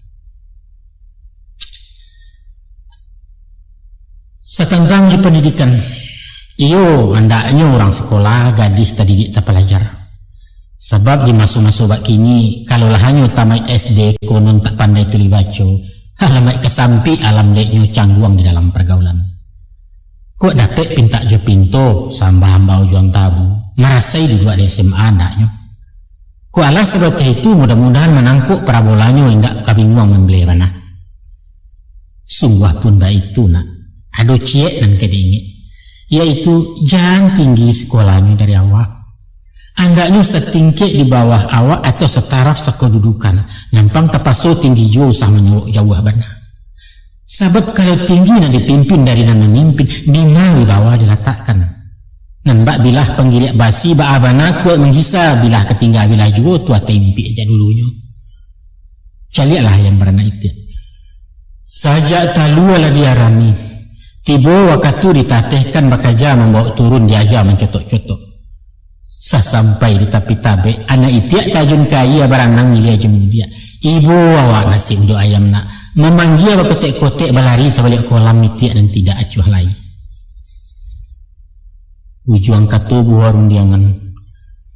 Setenggang di pendidikan, iyo andaknya orang sekolah gadis tadi tak pelajar. Sebab di masuk-masuk bak kini, kalau lah hanya tamat SD konon tak pandai tuli baca, halamat kesampi alam deknya cangguang di dalam pergaulan. Kok dapat pinta je pinto sambah hambau juang tabu, merasai di dua SMA andaknya. Kok alah seperti itu mudah-mudahan menangkuk parabolanya hendak kabinguang membeli mana. Sungguh pun baik itu nak. Ado ciek dan kedingin. Yaitu jangan tinggi sekolahnya dari awak. Andaknya setingkit di bawah awak atau setaraf sekedudukan. Nyampang tapaso tinggi jauh usah menyuruh jauh benar. Sebab kalau tinggi nak dipimpin dari dan memimpin, di mana di bawah diletakkan. Nambak bilah penggiliak basi ba abana kuat menghisa bilah ketinggal bilah juga tua tempi aja dulunya. Caliaklah yang berana itu. Sajak talualah dia rami. Tiba waktu ditatehkan bakaja membawa turun diajar mencotok-cotok. Sampai di tapi tabe anak itiak tajun kaya beranang dia jemu dia. Ibu awak nasi untuk ayam nak memanggil kotek-kotek balari sebalik kolam itiak dan tidak acuh lagi. Ujuan kata buharun diangan.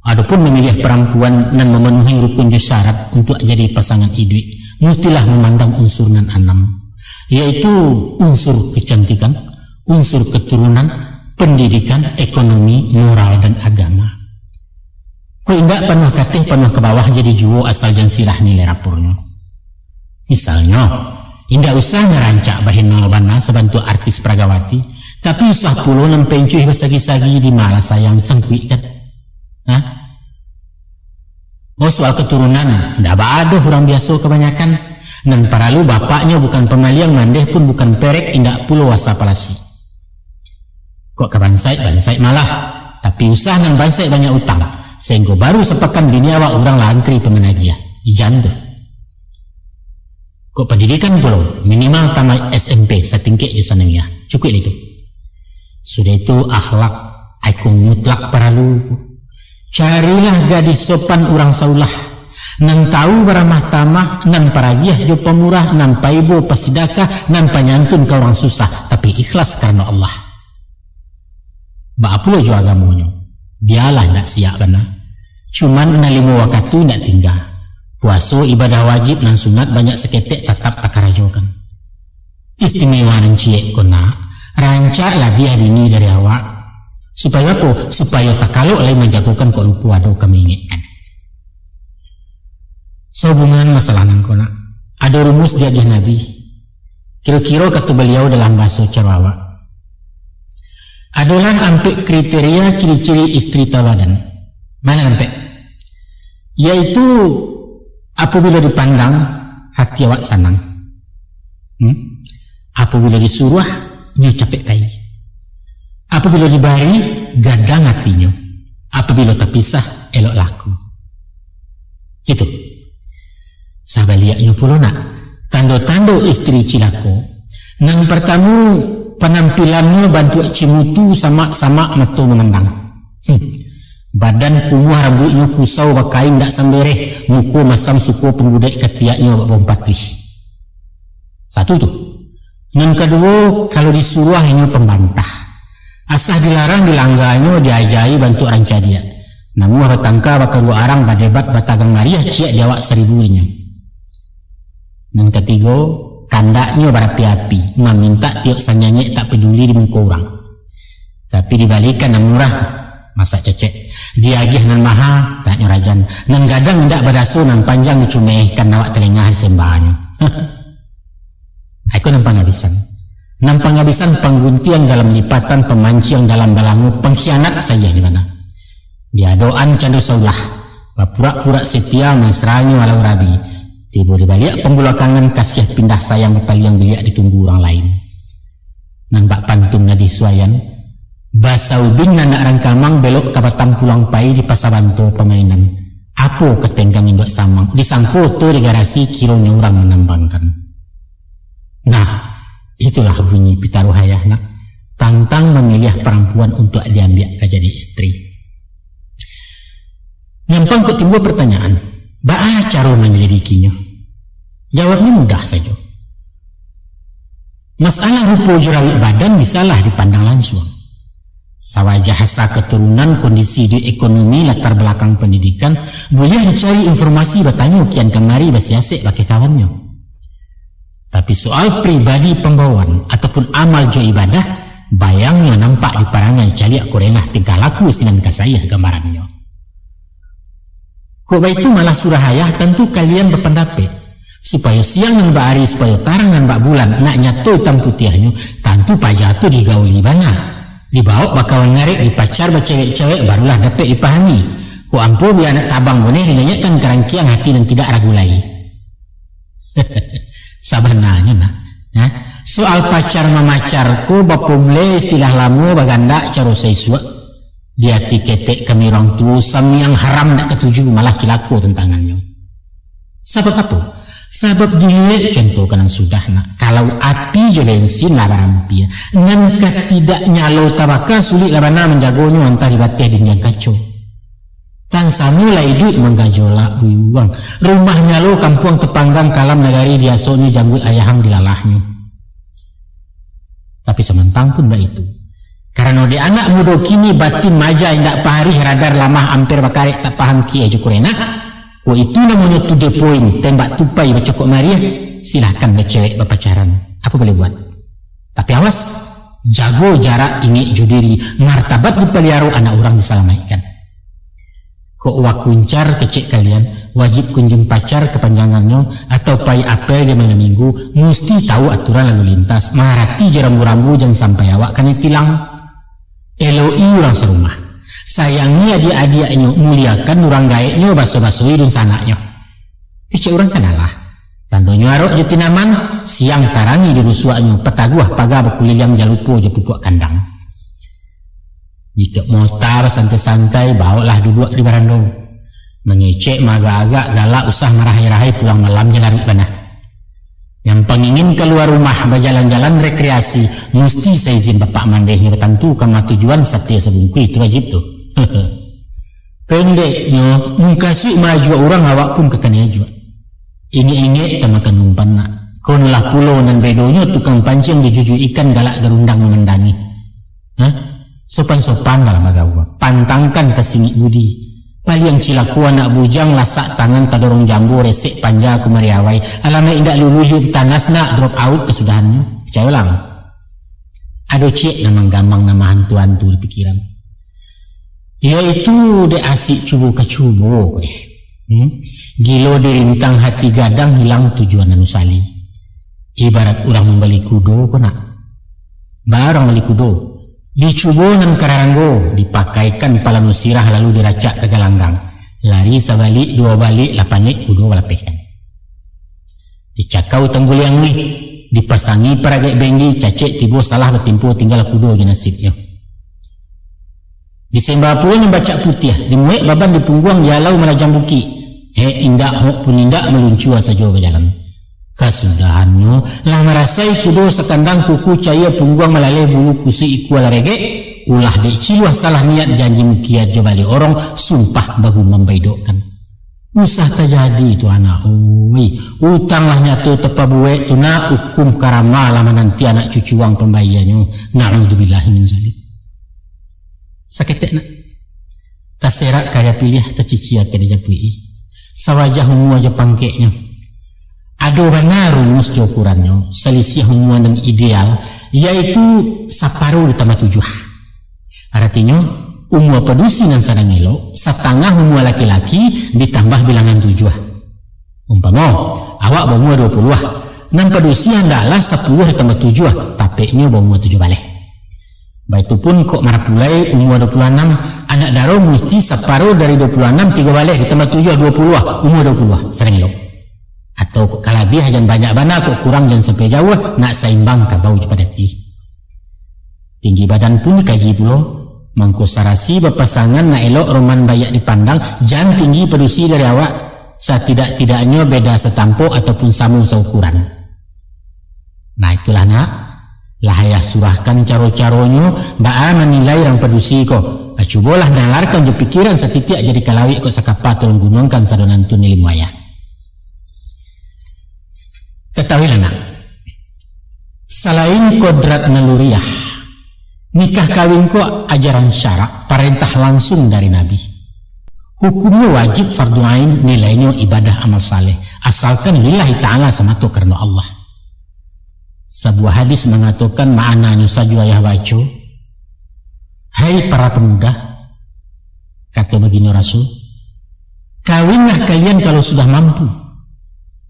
Adapun memilih perempuan dan memenuhi rukun syarat untuk jadi pasangan hidup, mestilah memandang unsur nan enam, yaitu unsur kecantikan, unsur keturunan, pendidikan, ekonomi, moral dan agama. Kau indak penuh katih penuh ke bawah jadi juo asal jan sirah nilai rapornya. Misalnya, indak usah ngerancak bahin nolbana sebantu artis Pragawati, tapi usah puluh nempencuih besagi-sagi di malah sayang sengkuik kan. Hah? Oh soal keturunan, ndak ada orang biasa kebanyakan. Dan paralu bapaknya bukan pemaliang mandeh pun bukan perek indak puluh wasa palasi. Kok ke bansai malah, tapi usah nan bansai banyak utang. Sehingga baru sepekan bini awak orang lantri pemenagiah ijan tuh. Kok pendidikan belum minimal tamat SMP setingkit je sananya cukup itu. Sudah itu akhlak aikung mutlak paralu. Carilah gadis sopan orang saulah nan tahu beramah tamah nan paragiah jo pemurah nan paibo pasidakah nan panyantun ke orang susah tapi ikhlas karena Allah. Ba apulo jo agamonyo. Biarlah nak siap benar. Cuman nalimu waktu nak tinggal. Puasa ibadah wajib dan sunat banyak seketek tetap tak karajokan. Istimewa dan ciek kona. Rancak lah biar dini dari awak. Supaya apa? Supaya tak kalau lain menjagokan kau lupa ada kami ingatkan. Sehubungan masalah nang kona. Ada rumus di hadis Nabi. Kira-kira kata beliau dalam bahasa Carawa. Adalah ampek kriteria ciri-ciri istri tauladan. Mana ampek? Yaitu apabila dipandang hati awak senang. Apabila disuruh nyo capek pai. Apabila dibari gadang hatinya. Apabila terpisah elok laku. Itu. Sabaliaknya pula nak tando-tando istri cilako. Nang pertama penampilannya bantu cimutu sama-sama mata memandang. Badan kumuh rambutnya kusau bakain tak sambereh muka masam suku penggudek ketiaknya berpatih. Satu tu. Yang kedua kalau disuruh hanya pembantah. Asah dilarang dilangganya diajai bantu ranca dia. Namun batangka bakal dua arang badebat batagang mariah ciak diawak seribunya. Dan ketiga kandaknya berapi-api meminta tiok sanyanya tak peduli di muka orang. Tapi dibalikan yang murah masa cecek diagih nan maha tak nyerajan nan gadang ndak badaso nan panjang dicumehkan awak telengah sembahnya. Aku nampang habisan pengguntian dalam lipatan pemancing dalam balangu pengkhianat saja di mana dia doan candu saulah pura-pura setia mesranya walau rabi tiba dibalik pembulakangan kasih pindah sayang tali yang beliak ditunggu orang lain nan bak pantun ngadi suayan basa ubing nanak rangkamang belok ke batang pulang pai di pasabanto pemainan apa ketenggang indok samang disangko tu di garasi kironya orang menambangkan. Nah itulah bunyi pitaruhayah nak tantang memilih perempuan untuk diambil jadi istri. Nyampang kok timbul pertanyaan bagaimana cara menyelidikinya? Jawabnya mudah saja. Masalah rupa jerawat badan bisalah dipandang langsung. Sawajah hasa keturunan, kondisi di ekonomi, latar belakang pendidikan, boleh dicari informasi bertanya kian kemari bersiasik pakai kawannya. Tapi soal pribadi pembawaan ataupun amal jo ibadah, bayangnya nampak di parangai caliak korengah tingkah laku sinan kasayah gambarannya. Kok itu malah surahayah tentu kalian berpendapat Supaya siang nan ba hari, supaya tarang nan ba bulan, nak nyato hitam putihnya, tentu pajatu digauli banyak. Dibawa bakawan ngarik, dipacar cewek-cewek, barulah dapat dipahami. Ku ampu biar anak tabang boleh dinyanyikan kerangkiang hati dan tidak ragu lagi. Sabananya nak. Soal pacar memacar ku bapumle istilah lamu baganda caro seisua. Dia tiketek kami orang tua sami yang haram nak ketuju malah cilaku tentangannya. Sebab apa? Sebab dia contoh kanang sudah nak. Kalau api jolensin lah barampi. Ngan tidak nyalo tabaka sulit lah bana menjagonya antara bateh dengan kacau. Tan samulai duit menggajola buang. Rumahnya lo kampung tepanggang kalam negari dia soni janggut ayahang dilalahnya. Tapi sementang pun mbak itu. Karena dia anak muda kini batin maja indak pahari radar lamah hampir bakarek tak paham kia jukurena. Ko itu namanya to the point, tembak tupai bacokok Maria. Silahkan bercewek berpacaran. Apa boleh buat? Tapi awas, jago jarak ingik judiri, martabat dipelihara anak orang disalamaikan. Kok wakuncar kecek kalian, wajib kunjung pacar kepanjangannya atau pai apel di malam minggu, mesti tahu aturan lalu lintas. Marati jerambu-rambu jangan sampai awak kena tilang. Eloi orang serumah. Sayangi adik-adiknya, muliakan orang gaeknya, baso-basoi dun sanaknya. Kecek orang kenalah. Tandonya arok jetinaman, siang tarangi di rusuaknya, petaguah paga berkulilang jalupo je pupuk kandang. Jika motar santai-santai, bawalah duduk di barandong. Mengecek agak-agak galak usah marahai-rahai pulang malamnya lari panah. Yang pengingin keluar rumah berjalan-jalan rekreasi, mesti saya izin bapak mandehnya tentu karena tujuan setia sebungkui itu wajib tuh. Pendeknya, mengkasih maju orang awak pun kekania juga. Inge-inge temakan numpan nak. Konulah pulau dan bedonya tukang pancing dijuju ikan galak gerundang memendangi. Sopan-sopan dalam agama, pantangkan kesingik budi. Paling cilaku anak bujang lasak tangan tadorong jambu resek panja kumariawai. Alamnya indak luluh di tanas nak drop out kesudahannya. Percaya ulang. Aduh cik nama gampang nama hantu-hantu di pikiran. Yaitu de asik cubu ke cubu. Gilo dirintang hati gadang hilang tujuan anusali. Ibarat orang membeli kudo kena. Barang beli kudo. Dicubo nan kararanggo, dipakaikan pala nusirah lalu diracak ke galanggang. Lari sabalik, dua balik, lapanik, kudo walapehkan. Dicakau tanggul yang ni, dipasangi paragek bengi, cacek tibo salah bertimpu tinggal kudo je nasibnya. Disembah pun membaca putih, dimuek baban di pungguang jalau menajam buki. Indak hok pun indak meluncur saja berjalan. Kesudahannya lah merasai kudo sekandang kuku caya pungguang melalai bulu kusi iku ala rege ulah de ciluah salah niat janji mukiat jobali orang sumpah bahu membaidokkan usah terjadi itu anak utanglah nyatu tepa buek tu nak hukum karama lama nanti anak cucu wang pembayarannya na'udzubillah min zalik saketek nak taserak kaya pilih tercicia ke dia pui sawajah humua aja pangkeknya. Ada orang rumus ukurannya selisih hubungan dengan ideal yaitu separuh ditambah 7. Artinya umur pedusi dan sadang elok setengah umur laki-laki ditambah bilangan 7. Umpama awak berumur 20 nan pedusi adalah 10 ditambah 7 tapeknya berumur 7 balik. Baik itu pun kok marah pulai umur 26 anak daro mesti separuh dari 26 3 balik ditambah 7 20 umur 20 sadang elok. Atau kalau lebih jangan banyak bana kok kurang jangan sampai jauh nak seimbang kabau cepat hati. Tinggi badan pun dikaji pulo mangko sarasi berpasangan nak elok roman bayak dipandang jangan tinggi pedusi dari awak setidak-tidaknya beda setampo ataupun sama seukuran. Nah itulah nak lahayah surahkan caro-caronyo baa menilai orang pedusi kok cubalah nalarkan je pikiran setitik jadi kalawik kok sakapa tolong gunungkan sadonantun nilimwaya. Ketahuilah nak, selain kodrat naluriah, nikah kawin ko ajaran syarak, perintah langsung dari Nabi. Hukumnya wajib fardu ain, nilainya ibadah amal saleh, asalkan lillahi ta'ala semata karena Allah. Sebuah hadis mengatakan maknanya saja ayah baca. Hai para pemuda, kata begini Rasul, kawinlah kalian kalau sudah mampu.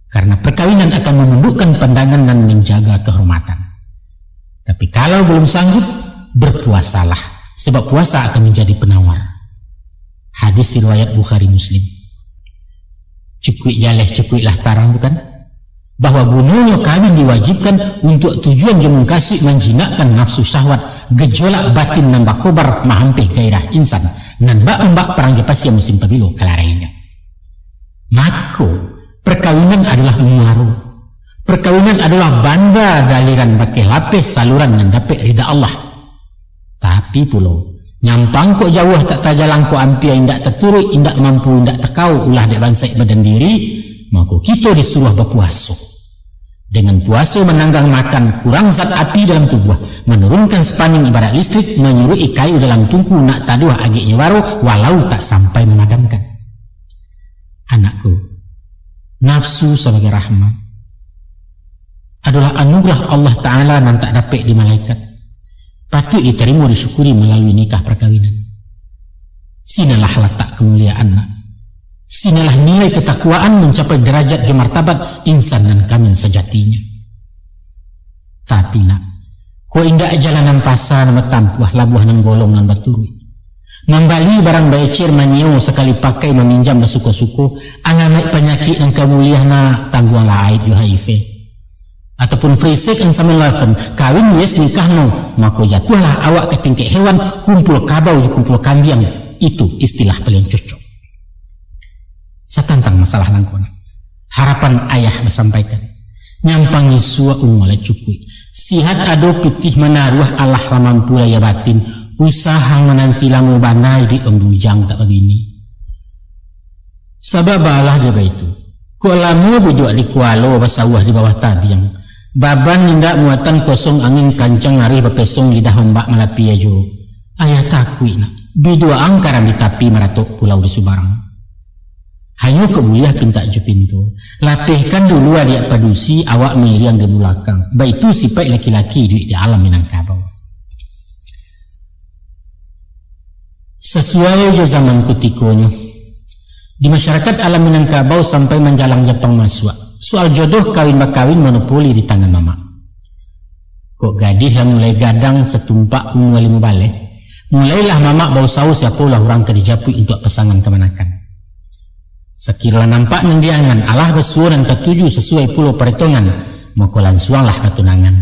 karena perkawinan akan menundukkan pandangan dan menjaga kehormatan. Tapi kalau belum sanggup, berpuasalah, sebab puasa akan menjadi penawar. Hadis riwayat Bukhari Muslim. Cukui jaleh cukuilah tarang, bukan? Bahwa bunuhnya kawin diwajibkan untuk tujuan jemung kasih menjinakkan nafsu syahwat, gejolak batin nambah kobar mahampih gairah insan, nan mbak perang jepas yang musim pemilu kalarainya. Mako perkawinan adalah muaro. Perkawinan adalah banda daliran pakai lapis saluran dan dapat ridha Allah. Tapi pulau nyampang kok jauh tak tajalang ko ampia indak terturut, indak mampu, indak tekau ulah dek bansai badan diri, maka kita disuruh berpuasa. Dengan puasa menanggang makan, kurang zat api dalam tubuh, menurunkan spaning ibarat listrik, menyurui kayu dalam tungku nak taduh agaknya baru walau tak sampai memadamkan. Anakku, nafsu sebagai rahmat adalah anugerah Allah Ta'ala yang tak dapat di malaikat. Patut diterima disyukuri melalui nikah perkawinan. Sinalah letak kemuliaan nak. Sinalah nilai ketakwaan mencapai derajat martabat insan dan kamil sejatinya. Tapi nak, ko indak jalanan pasar metampuah labuh nan golong nan baturi. Membali barang becir manio sekali pakai meminjam na suko-suko, angamai penyakit yang kemuliaan na tangguang laid yu HIV. Ataupun frisik yang sama lawan kawin yes nikah no, maka jatuhlah awak ke tingkek hewan kumpul kabau kumpul kambing. Itu istilah paling cocok. Satantang masalah nangkona. Harapan ayah bersampaikan. Nyampangi suwa umwala cukui. Sihat ado pitih menaruh Allah ramampu laya batin. Usaha menanti lamu banai di embujang tak begini. Sababalah dia itu. Kok lamu bujua di kualo basawah di bawah tabiang. Baban nindak muatan kosong angin kancang hari bepesong lidah ombak malapi ajo. Ayah takui nak. Bidua angkaran di tapi maratok pulau di Subarang. Hanya kemuliah pinta je pintu. Lapihkan dulu adik padusi awak meriang di belakang. Baik itu sifat laki-laki di alam Minangkabau. Sesuai jo zaman kutikonya. Di masyarakat alam Minangkabau sampai menjalang Jepang masuk. Soal jodoh kawin-bakawin monopoli di tangan mama. Kok gadis yang mulai gadang setumpak umur 5 balik. Mulailah mama bau saus siapa lah orang ke dijapui untuk pasangan kemanakan. Sekiranya nampak nendiangan Allah bersuara dan ketujuh sesuai pulau perhitungan, maka langsunglah ketunangan.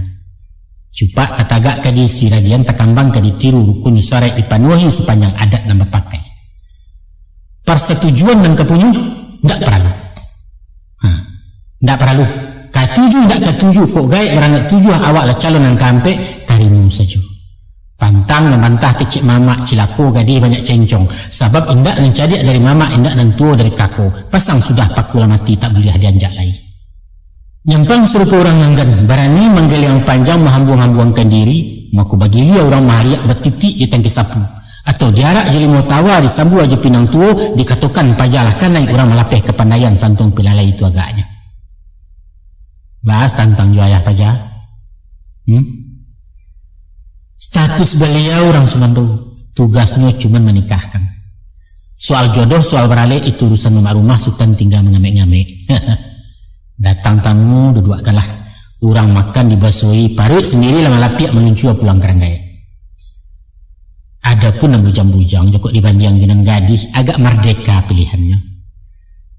Cupak tatagak kadi siragian takambang kadi tiru rukun syarat dipanuhi sepanjang adat nama pakai. Persetujuan dan kepunyuh tidak perlu. Tidak perlu. Ketujuh tidak ketujuh kok gaib berangat tujuh awak lah calon yang kampe karimum saja. Pantang membantah kecik mama cilako gadi banyak cencong. Sebab indak dan cadik dari mama, indak dan tua dari kako. Pasang sudah pakula mati tak boleh dianjak lagi. Nyampang serupa orang nganggan berani manggil yang panjang menghambung-hambungkan diri. Maka bagi dia orang mahariak bertitik di tangki sapu. Atau diarak jadi mau tawa disambu aja pinang tua dikatukan pajalahkan lain orang melapih kepandaian santung pilalai itu agaknya. Bahas tentang ayah paja. Status beliau orang Sumando, tugasnya cuma menikahkan. Soal jodoh, soal beralih itu urusan rumah sultan tinggal mengamek-ngamek. Datang tamu duduakanlah. Orang makan dibasui, parut sendiri lama lapiak meluncur pulang keranggai. Adapun yang bujang-bujang jokok dibanding dengan gadis agak merdeka pilihannya.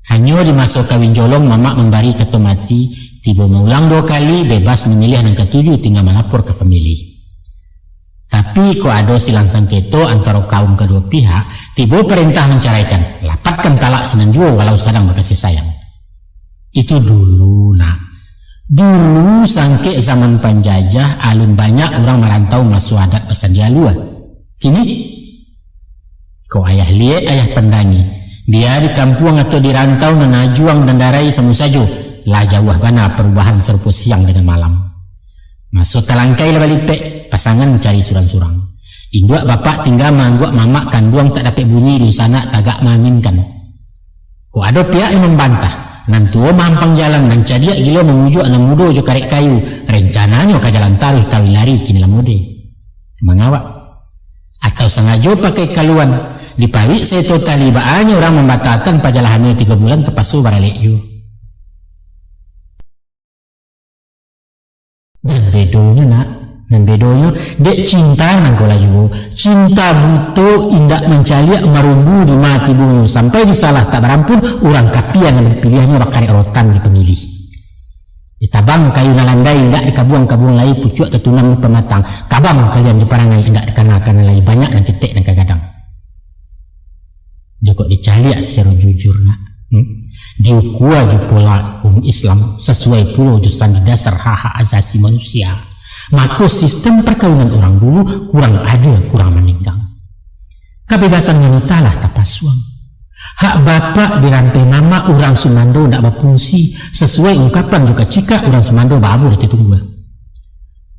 Hanya di masa kawin jolong mama memberi ketua mati, tiba mengulang 2 kali bebas memilih yang ketujuh tinggal melapor ke famili. Tapi kok ada silang sengketo antara kaum kedua pihak, tiba perintah menceraikan, lapatkan talak senanjua walau sedang berkasih sayang. Itu dulu nak. Dulu sangke zaman penjajah alun banyak orang merantau masuk adat pesan dia luar. Kini kau ayah liat ayah pendangi, dia di kampung atau di rantau menajuang dan darai semu saja, lah jauh bana perubahan serupa siang dengan malam. Masuk talangkai lah balipek, pasangan cari surang-surang. Induk bapak tinggal mangguk mamak kanduang tak dapat bunyi di sana tagak maminkan. Kau ada pihak yang membantah, nantua mampang jalan dan cadiak gila mengujuk anak muda jo karek kayu, rencananya ke jalan taruh kawin lari kini lah mode. Mengawak? Atau sengaja pakai kaluan, dipawik setotali baanya orang membatalkan pajalah hamil 3 bulan terpasu baralek yu. bedonya nak, nan bedonya dek cinta nang kola juga. Cinta buto indak mencaliak marumbu di mati bunyu sampai disalah tak berampun orang kapian yang pilihnya bakari rotan di pemilih. Ditabang kayu nalandai indak dikabuang-kabuang lai pucuk tetunam pematang. Kabang kalian di parangai indak dikanakan lai banyak dan ketek dan kagadang. Joko dicaliak secara jujur nak. Diukua ju pola Islam sesuai pulau jusan di dasar hak asasi manusia. Maka sistem perkawinan orang dulu kurang adil, kurang meninggal. Kebebasan wanita lah tapasuang. Hak bapak dirantai nama orang Sumando tidak berfungsi sesuai ungkapan juga jika orang Sumando babu ditunggu.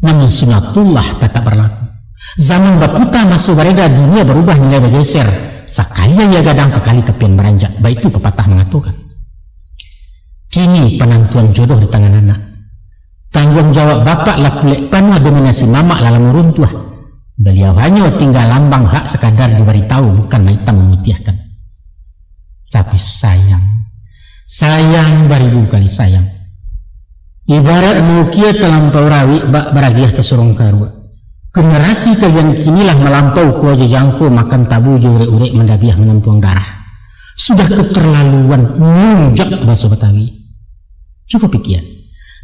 Namun sunatullah tetap berlaku. Zaman baputa masuk bereda dunia berubah nilai bergeser. Sekali ia gadang, sekali kepian beranjak. Baik itu pepatah mengatakan. Kini penentuan jodoh di tangan anak. Tanggung jawab bapak lah pulek penuh dominasi mamak dalam runtuh. Beliau hanya tinggal lambang hak sekadar diberitahu, bukan hitam memutihkan. Tapi sayang beribu kali sayang. Ibarat mukia terlampau rawi bak beragiah tersorong karua. Generasi kalian kinilah melampau kuaja jangko makan tabu jurek-urek mendabiah menentuang darah. Sudah keterlaluan menunjak bahasa Betawi. Cukup pikir.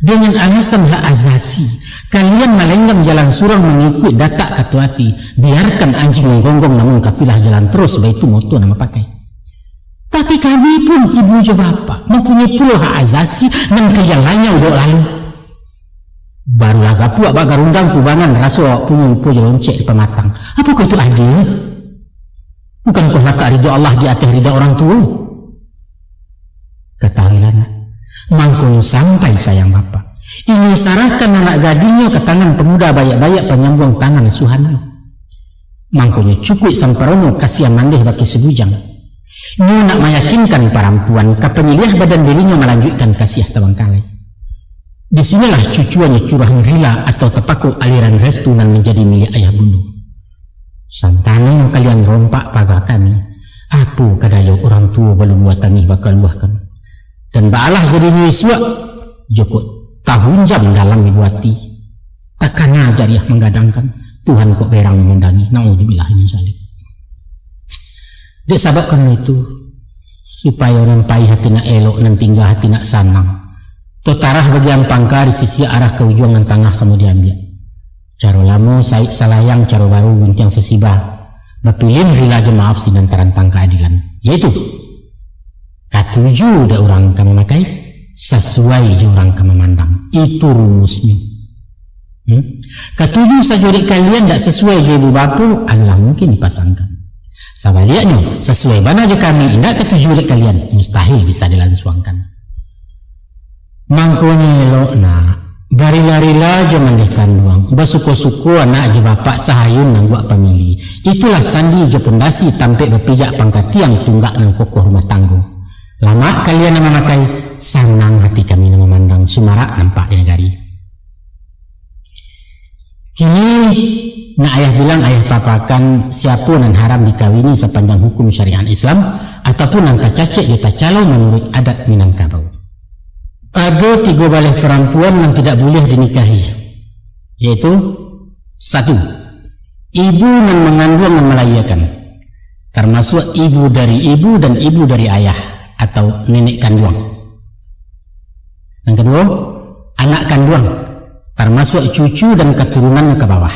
Dengan alasan hak asasi, kalian melenggang jalan surang mengikut datak katuati. Biarkan anjing menggonggong namun kapilah jalan terus, baik itu moto nama pakai. Tapi kami pun ibu je bapak mempunyai puluh hak asasi dan kalian lainnya udah lalu. Barulah gapuak bak garundang kubangan rasa awak punya lupa jeloncek di pematang. Apakah itu adil? Bukankah laka ridha Allah di atas ridha orang tua? Ketahuilah nak, mangkul sampai sayang bapak ini sarahkan anak gadingnya ke tangan pemuda bayak-bayak penyambung tangan suhana. Mangkulnya cukup samperono kasihan mandeh bagi sebujang. Nyu nak meyakinkan perempuan kepenyiliah badan dirinya melanjutkan kasih tabangkalai. Disinilah cucuannya curahan rila atau tepaku aliran restu dan menjadi milik ayah bunda. Santana yang kalian rompak pagar kami, apu kadaya orang tua belum buatani bakal luahkan. Dan baalah jadi nyiswa, joko tahun jam dalam dibuati. Takkannya jariah menggadangkan, Tuhan kok berang mendangi, na'udzubillah min zalik. Dek sababkan itu, supaya orang pai hati nak elok dan tinggal hati nak sanang. Totarah bagian pangkar di sisi arah ke ujung dan tengah semua diambil. Caro lamo saik salayang caro baru guncang sesibah. Bapilin rila je maaf sinan terantang keadilan. Yaitu katuju da orang kami makai sesuai je orang kami mandang. Itu rumusnya. Katuju sajodik kalian tak sesuai je ibu bapu adalah mungkin dipasangkan. Sebaliknya sesuai mana je kami indak katuju dek kalian mustahil bisa dilansuangkan. Mangkonya elok nak bari-lari-la je mandihkan doang basuko-suko anak je bapak sahayun nang buat pemilih. Itulah sandi je pondasi tampik berpijak pangkat tiang tunggak nang kokoh rumah tangguh. Lama kalian nama makai sanang hati kami nama mandang sumarak nampak di negari. Kini nak ayah bilang ayah papakan siapa nan haram dikawini sepanjang hukum syariat Islam ataupun nan kacacek dia tak calo menurut adat Minangkabau. Ada 3 balai perempuan yang tidak boleh dinikahi, yaitu 1. Ibu yang mengandung dan melahirkan, termasuk ibu dari ibu dan ibu dari ayah atau nenek kandung. Yang kedua, anak kandung, termasuk cucu dan keturunan ke bawah.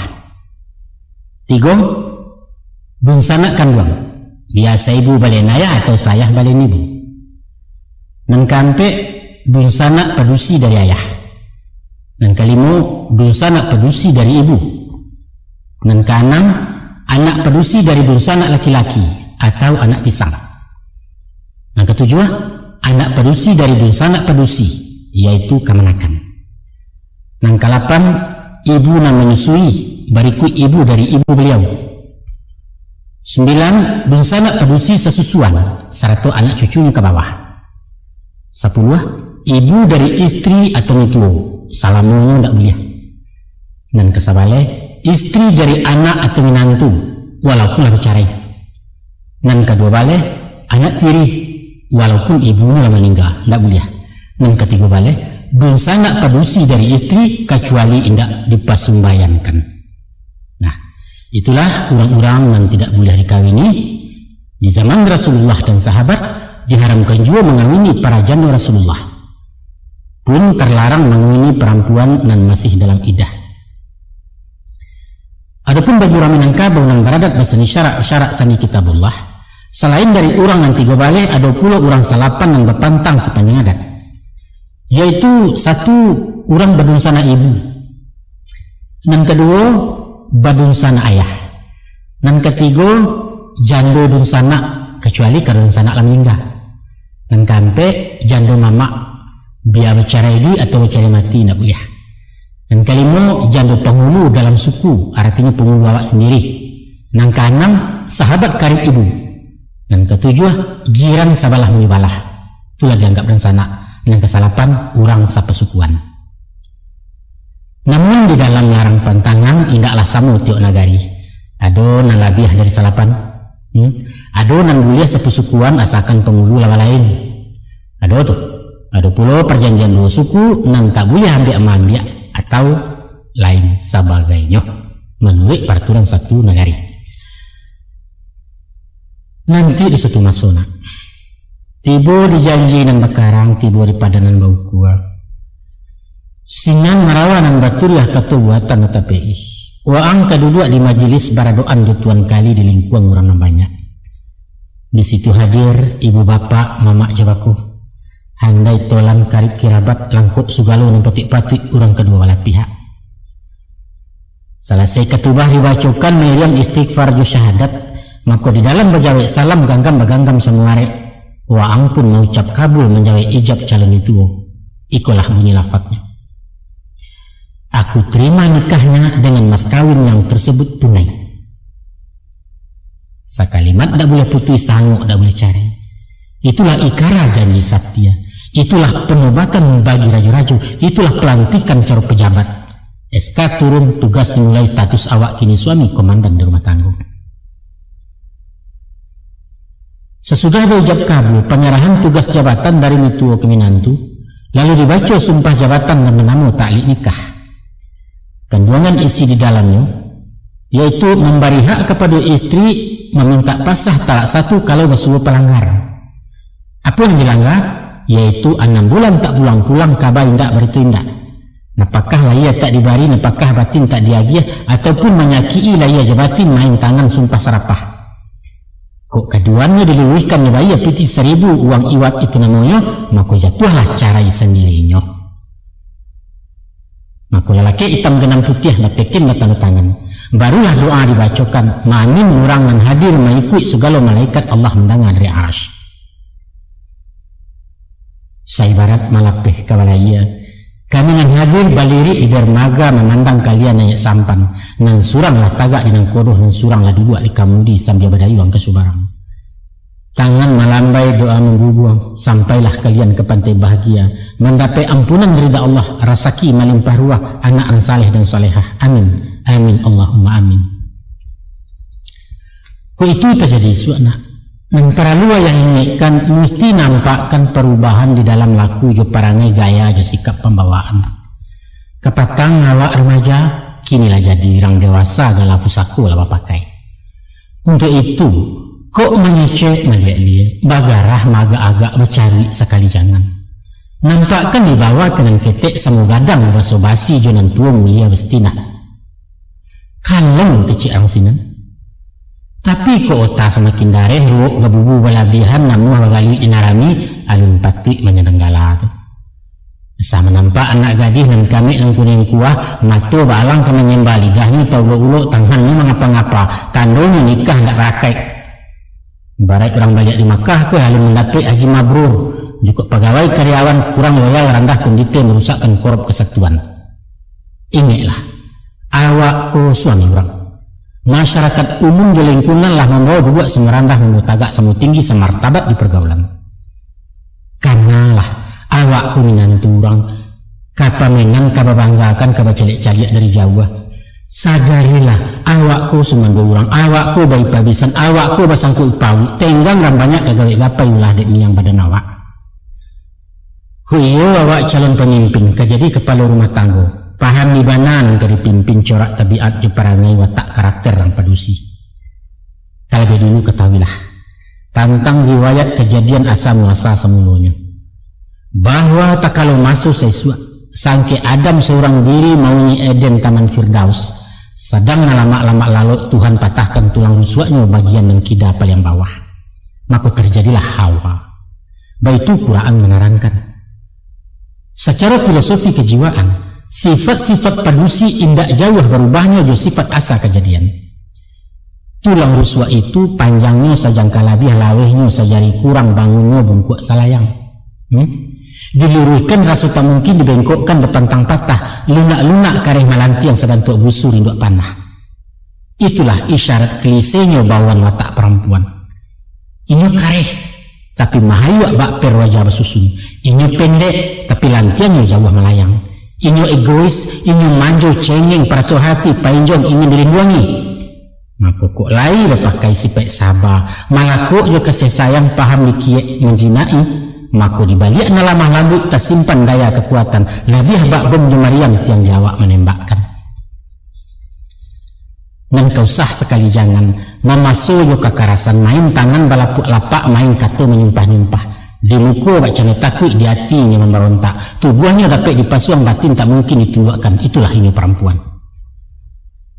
3. Bunsanak kandung, biasa ibu balai naya atau sayah balai ibu. Dan kampe bunsanak padusi dari ayah. Dan kelima, bunsanak padusi dari ibu. Dan keenam, anak padusi dari bunsanak laki-laki atau anak pisang. Dan ketujuh, anak padusi dari bunsanak padusi, yaitu kemenakan. Dan kelapan, ibu yang menyusui, berikut ibu dari ibu beliau. 9, bunsanak padusi sesusuan, serta anak cucunya ke bawah. 10, ibu dari istri atau mituo, salamunya tidak boleh. Dan kesabale, istri dari anak atau minantu, walaupun lah bercerai. Dan kedua bale, anak tiri, walaupun ibunya lah meninggal, tidak boleh. Dan ketiga bale, dosa nak padusi dari istri kecuali indak dipasumbayangkan. Nah, itulah orang-orang yang tidak boleh dikawini. Di zaman Rasulullah dan sahabat diharamkan juga mengawini para janda Rasulullah. Pun terlarang mengawini perempuan yang masih dalam iddah. Adapun bagi orang Minangkabau yang beradat basani syarak sani kitabullah, selain dari orang yang 3 balik, ada pula orang salapan yang berpantang sepanjang adat, yaitu 1 orang badunsana ibu, yang kedua badunsana ayah, dan ketiga jando dunsana kecuali kalau dunsana lah meninggal, dan kampe jando mama biar bicara ini atau bicara mati nak boleh. Dan kelima jando penghulu dalam suku, artinya penghulu awak sendiri. Dan keenam sahabat karib ibu. Dan ketujuh jiran sabalah menyibalah, itulah dianggap dunsana. Dan kesalapan orang sapesukuan. Namun di dalam larang pantangan indaklah sama tiok nagari. Ado nan labiah dari salapan, ado nan bulia sepesukuan asalkan penghulu lawa lain. Ado tuh, ado pula perjanjian 2 suku nan tak boleh ambil atau lain sebagainya menurut peraturan 1 nagari. Nanti di satu masona tiba dijanji nan bakarang, tiba di padanan bau kuah singan marawanan baturiah ketubuatan tapi waang keduduk di majelis baradoan jutuan kali di lingkungan orang banyak. Di situ hadir ibu bapak mama jabaku, handai tolan karib kirabat langkut sugalo dan patik-patik orang kedua belah pihak. Selesai ketubah dibacakan meriam istighfar ju syahadat, maka di dalam bajawe salam ganggam baganggam semuare waang pun mengucap kabul menjawe ijab calon itu. Ikulah bunyi lafadznya. Aku terima nikahnya dengan mas kawin yang tersebut tunai. Sakalimat tak boleh putus, sanggup tak boleh cari. Itulah ikara janji satya. Itulah penobatan bagi raja-raja. Itulah pelantikan cara pejabat. SK turun, tugas dimulai, status awak kini suami komandan di rumah tangga. Sesudah berijab kabul, penyerahan tugas jabatan dari mitua ke minantu, lalu dibaca sumpah jabatan dan menamu taklik nikah. Kandungan isi di dalamnya yaitu memberi hak kepada istri meminta pasah talak 1 kalau bersuruh pelanggar. Apa yang dilanggar? Yaitu 6 bulan tak pulang-pulang kabar indak bertindak. Napakah ia tak dibari, napakah batin tak diagiah, ataupun menyakiti ia jabatin main tangan sumpah serapah. Kok keduanya diluihkan nibaya piti 1000 uang iwat itu namanya, maka jatuhlah cara sendirinya. Maka lelaki hitam genam putih batekin batanu tangan. Barulah doa dibacakan. Ma'amin orang nan hadir mengikut segala malaikat Allah mendengar dari arasy. Saibarat malapeh kabalaya. Kami nan hadir baliri di dermaga memandang kalian ayat sampan. Nan suranglah tagak di nang kodoh, nan suranglah duduk di kamudi sambil badayuang ke subarang. Tangan melambai doa mengguguang, sampailah kalian ke pantai bahagia, mendapat ampunan dari Allah, rasaki melimpah ruah, anak yang saleh dan salehah. Amin, amin, Allahumma amin. Itu terjadi suana. Dan para luar yang ingatkan mesti nampakkan perubahan di dalam laku jo parangai gaya jo sikap pembawaan. Kepatang awak remaja, kinilah jadi orang dewasa gala pusaku lah pakai. Untuk itu, kok mengecek melihat dia, bagarah maga agak bercari sekali jangan. Nampakkan dibawa kenan ketek sama gadang baso basi jonan tua mulia bestina. Kaleng kecik ang sinan. Tapi kok otak semakin dareh ruok gabubu balabihan namuh bagali inarami alun patik menyedenggala tu. Sama nampak anak gadis nan kami nang kuning kuah mato balang ke menyembah lidahnya tau ulo-ulo tangan ni mengapa-ngapa tando ni nikah ndak rakai. Barat orang banyak di Makkah ke lalu mendapat haji mabrur, juga pegawai karyawan kurang loyal rendah kondite merusakkan korup kesatuan. Ingatlah awak ko suami orang, masyarakat umum di lingkungan lah membawa juga semerandah memutagak semu tinggi semartabat di pergaulan. Karenalah awak ko minantu orang kapamenan kababanggakan kabacelik-caliak dari Jawa. Sadarilah awakku semandung orang, awakku bayi pabisan, awakku basangku upau, tenggang ram banyak kagawe gapai ulah dek miang badan awak. Huyo awak calon pemimpin kejadi kepala rumah tangga. Paham di banan dari pimpin corak tabiat je perangai watak karakter orang padusi. Kalau dulu ketahuilah tentang riwayat kejadian asal muasal semulanya. Bahwa tak kalau masuk sesuatu sangke Adam seorang diri mauni Eden Taman Firdaus. Sedang lama-lama lalu Tuhan patahkan tulang rusuknya bagian yang kida paling bawah. Maka terjadilah Hawa. Baitu Quran menerangkan. Secara filosofi kejiwaan, sifat-sifat padusi indak jauh berubahnya jo sifat asal kejadian. Tulang ruswa itu panjangnya sajangka labih lawehnya sajari kurang bangunnya bungkuk salayang. Diluruskan rasa tak mungkin dibengkokkan depan tang patah, lunak-lunak kareh malanti yang sedang tuk busur induk panah. Itulah isyarat klisenya bawaan watak perempuan. Ini kareh tapi mahayu bak per wajah bersusun. Ini pendek tapi lantiannya jauh melayang. Ini egois, ini manjo cengeng perasa hati painjong ingin dilindungi. Maka kok lain berpakai sifat sabar, malah kok juga kasih sayang paham dikiek menjinai. Maka dibalik lamah lambut tersimpan daya kekuatan lebih bak bom Mariam tiang diawak menembakkan. Dan kau sah sekali jangan memasuki kekerasan main tangan balapuk lapak main kata menyumpah-nyumpah di muka bacanya takut di hatinya memberontak tubuhnya dapat dipasuang batin tak mungkin dituakkan. Itulah ini perempuan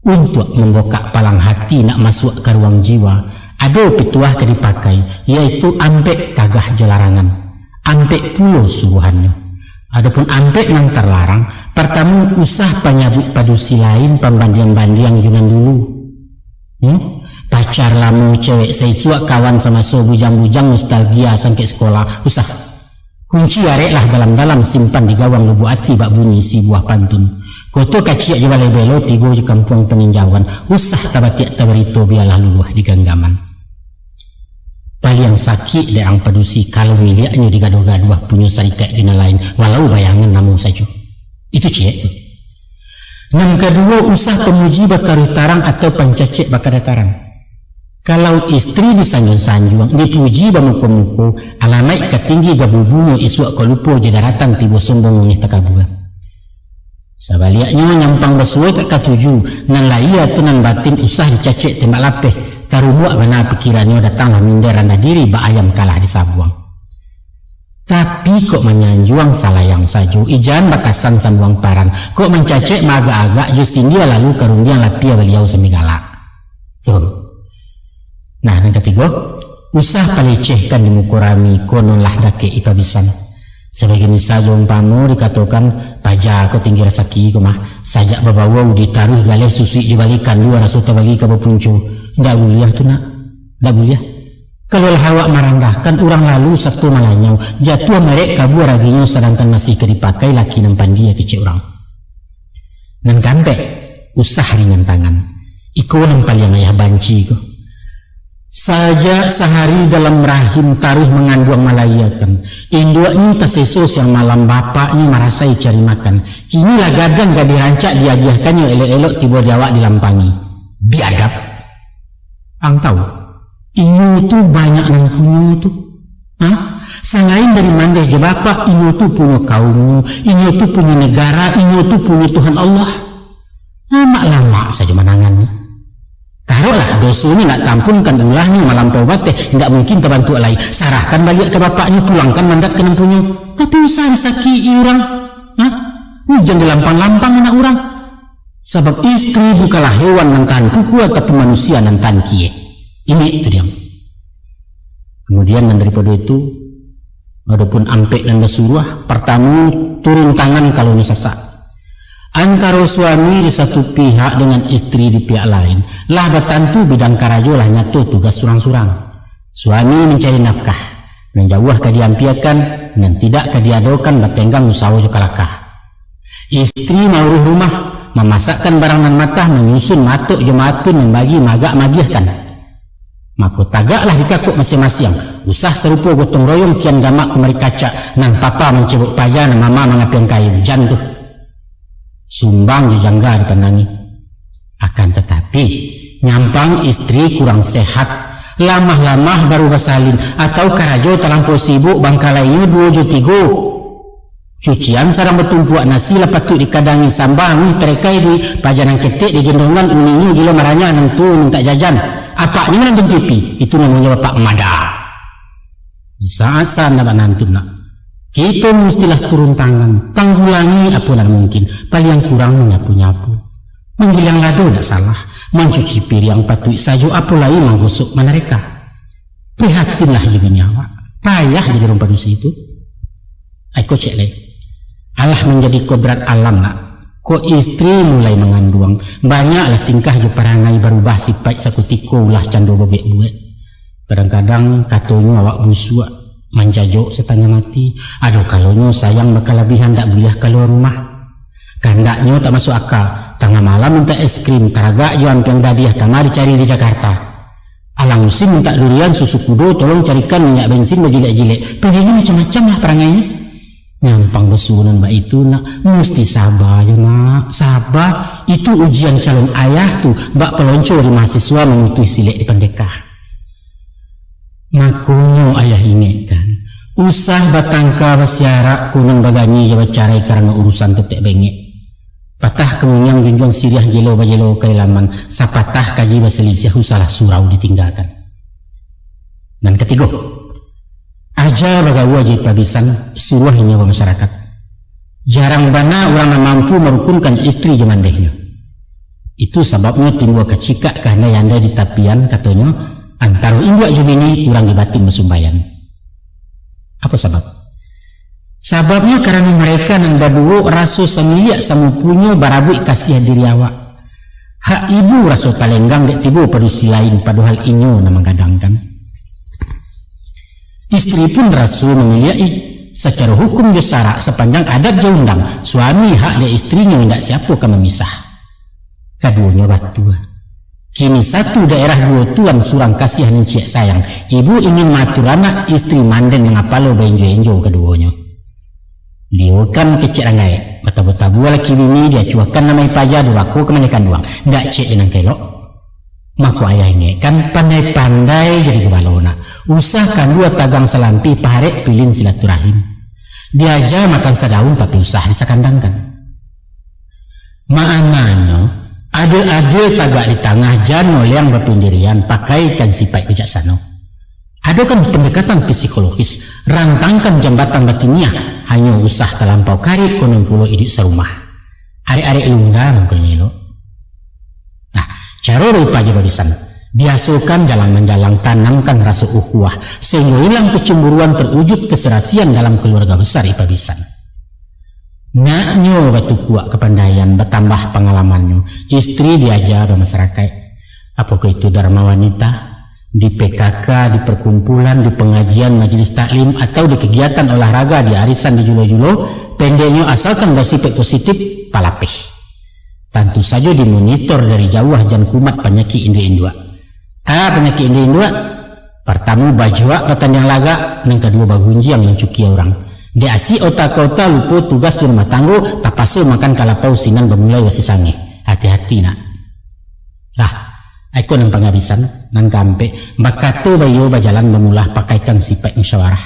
untuk membokak palang hati nak masuk ke ruang jiwa. Ada pituah ke dipakai yaitu ampek kagah jelarangan ampek pulau suruhannya. Adapun ampek yang terlarang pertama usah penyabut padusi lain pembanding-banding junan dulu. Pacar lamu cewek seisuak kawan sama so bujang-bujang nostalgia sampai sekolah usah. Kunci areklah dalam-dalam simpan di gawang lubu hati bak bunyi si buah pantun. Koto kaciak je balai belo tigo je kampung peninjauan usah tabatiak tabarito biarlah luluh di genggaman. Paling sakit derang padusi kalau miliknya digaduh-gaduh punya serikat dengan lain walau bayangan namun saja. Itu ciek tu. Yang kedua usah pemuji bataruh tarang atau pencacik bakar dataran. Kalau istri disanjung-sanjung dipuji bamuko-muko alamat ketinggi gabubunya isuak kelupo jedaratan tiba sombong ngeh takabuga. Sabaliaknya nyampang bersuai tak katuju nan laia tenan batin usah dicacik tembak lapeh. Karumuak mana pikirannya datanglah minder rendah diri bak ayam kalah di sabuang. Tapi kok menyanjuang salayang saju ijan bakasan sambuang paran kok mencacek maga agak justin dia lalu karundian lapia beliau semigala. Tuh. Nah yang ketiga usah palecehkan di mukurami kononlah dake ipabisan. Sebagai misalnya umpama dikatakan pajak kau tinggi rasaki kemah sajak babawau ditaruh galeh susi dibalikan luar rasuta bagi ke puncu. Ndak boleh tu nak, ndak boleh. Kalau awak merendahkan orang lalu sabtu malanyau jatuh merek kabur raginya sedangkan masih dipakai laki nampan dia kecil orang. Dan kampe usah ringan tangan. Iko nampal yang ayah banci ko. Saja sehari dalam rahim taruh mengandung malayakan. Induaknya tasesos yang malam bapaknya merasai cari makan. Kini lah gadang gak dirancak diadiahkannya elok-elok tiba diawak dilampangi. Biadab. Ang tahu, inyo tu banyak nang punya tu. Selain dari mandeh je bapak, inyo tu punya kaum, inyo tu punya negara, inyo tu punya Tuhan Allah. Lama-lama saja menangannya. Taruhlah dosa ini nak tampunkan ulahnya malam taubat tidak mungkin terbantu lagi. Sarahkan balik ke bapaknya, pulangkan mandat ke nang punya. Tapi usah sakit orang. Hujan dilampang-lampang anak orang. Sebab istri bukanlah hewan yang tahan kuku tapi manusia yang tahan kie. Ini itu dia. Kemudian daripada itu, adapun ampek dan bersuruh, pertama turun tangan kalau nisasak. Antara suami di satu pihak dengan istri di pihak lain, lah bertantu bidang karajo lah nyatu tugas surang-surang. Suami mencari nafkah, menjauh kediampiakan, dan tidak kediadokan bertenggang usaha jokalakah. Istri mauruh rumah, memasakkan barang nan matah, menyusun matuk jemaatun membagi magak magiahkan. Maka tagaklah dikakuk masing-masing. Usah serupa gotong royong kian gamak kemari kaca nang papa mencebuk payah nang mama mengapian kayu jantuh. Sumbang dijangga dipandangi. Akan tetapi nyampang istri kurang sehat, lamah-lamah baru bersalin atau karajo terlampau sibuk bangkalainya 2 jo 3. Cucian sarang bertumpuak nasi lepas tu dikadangi sambang terekai di pajanan ketik di gendongan uninyu gila marahnya nentu minta jajan. Apa ni nonton TV? Itu namanya bapak mada. Di saat sana bapak nantun nak. Kita mestilah turun tangan, tanggulangi apa yang mungkin. Paling kurang menyapu-nyapu. Menggilang lado tak salah. Mencuci piring patut saja apa lain menggosok mereka. Prihatinlah jadi nyawa. Payah jadi rumput itu. Aku cek lagi. Allah menjadi kodrat alam nak. Ko istri mulai mengandung. Banyaklah tingkah je perangai berubah sifat sakutiko ulah cando bebek-bebek. Kadang-kadang katanya awak busuk manjajok setengah mati. Aduh kalonyo sayang berkelebihan tak boleh keluar rumah. Kandaknya tak masuk akal. Tengah malam minta es krim. Teragak juan piang dadiah kamar dicari di Jakarta. Alang musim minta durian susu kudo. Tolong carikan minyak bensin berjilek-jilek. Pedihnya macam-macam lah perangainya. Nyampang besunan mbak itu nak mesti sabar ya nak, sabar. Itu ujian calon ayah tu mbak pelonco di mahasiswa memutus silek di pendekah. Makonyo ayah ingatkan usah batangka basiarak kunang baganyi ya bacarai karena urusan tetek bengek. Patah kemunyang junjung siriah jelo bajelo kailaman sapatah kaji baselisih usalah surau ditinggalkan. Dan ketiga, aja baga wajib habisan suruh nyawa masyarakat. Jarang bana orang mampu merukunkan istri jemandehnya. Itu sebabnya timbul kecikak karena yanda di tapian katanya antara induk jubini kurang dibatin besumbayan. Apa sebab? Sebabnya karena mereka nang baduo raso semilia samupunyo barabui kasih diri awak. Hak ibu raso talenggang dek tibu padusi lain padahal inyo na menggadangkan. Istri pun rasul memilih secara hukum jasara sepanjang adat jaundang suami hak dia istrinya tidak siapa akan memisah. Keduanya batu. Kini satu daerah dua tuan surang kasihan dan ciak sayang. Ibu ingin matur anak istri manden mengapalo benjo-enjo keduanya. Liukan kecik rangai. Bata-bata buah laki bini dia cuakan namai paja duraku kemenekan duang. Tak cek yang kelok. Maka ayah ini kan pandai-pandai jadi kebalona. Usahakan dua tagang selampi paharek pilin silaturahim. Diajar makan sadaun tapi usah disakandangkan. Ma'anano ada tagak di tengah jano yang berpendirian pakaikan sifat bijaksana. Ada kan pendekatan psikologis, rantangkan jambatan batiniah hanya usah terlampau karib konon pulau hidup serumah. Arek-arek lungga mungkin lo. Nah, cara rupa je barisan. Biasakan jalan-jalan tanamkan rasa ukhuwah sehingga hilang kecemburuan terwujud keserasian dalam keluarga besar ipabisan. Naknyo batu kuat kepandaian bertambah pengalamannya. Istri diajar masyarakat. Apakah itu dharma wanita? Di PKK, di perkumpulan, di pengajian majelis taklim atau di kegiatan olahraga, di arisan, di julo-julo, pendeknya asalkan bersifat positif palapih. Tentu saja dimonitor dari jauh jan kumat penyakit induk-induk. Penyakit induk-induk pertama bajwa katan yang laga, yang kedua bagunji yang cuki orang. Di asi otak-otak lupa tugas di rumah tanggo tapasul makan kalapau sinan bermulai wasisange. Hati-hati nak. Lah, aku nang penghabisan nang kampe bakato bayo bajalan memulah pakaikan sifat musyawarah.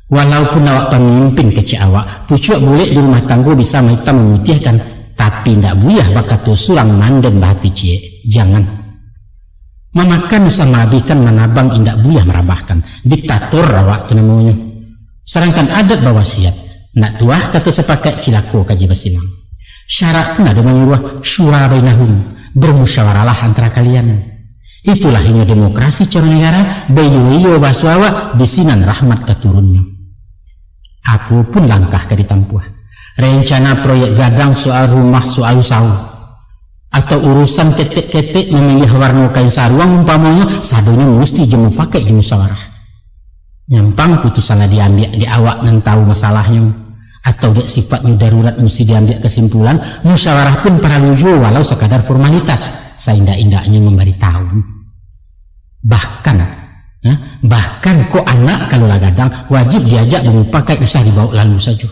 Walaupun awak pemimpin kecil awak, pucuk boleh di rumah tanggo bisa hitam memutihkan, tapi ndak buyah bakato surang manden bahati cie. Jangan. Memakan sama abikan manabang indak buyah merabahkan. Diktator awak tu namanya. Sedangkan adat bawasiat nak tuah kata sepakat cilako kaji bersilang. Syarat pun ada menyuruh syura bainahum, bermusyawaralah antara kalian. Itulah hanya demokrasi cara negara bayu-bayu baswawa bisinan rahmat keturunnya. Apapun langkah ke ditampuh, rencana proyek gadang soal rumah soal usaha atau urusan ketek-ketek memilih warna kain saruang umpamanya sadonya mesti jemu pakai di musyawarah. Nyampang putusanlah diambil di awak yang tahu masalahnya atau dia sifatnya darurat mesti diambil kesimpulan. Musyawarah pun para luju walau sekadar formalitas seindah-indahnya memberitahu. Bahkan kok anak kalau lagadang wajib diajak memakai usah dibawa lalu saja.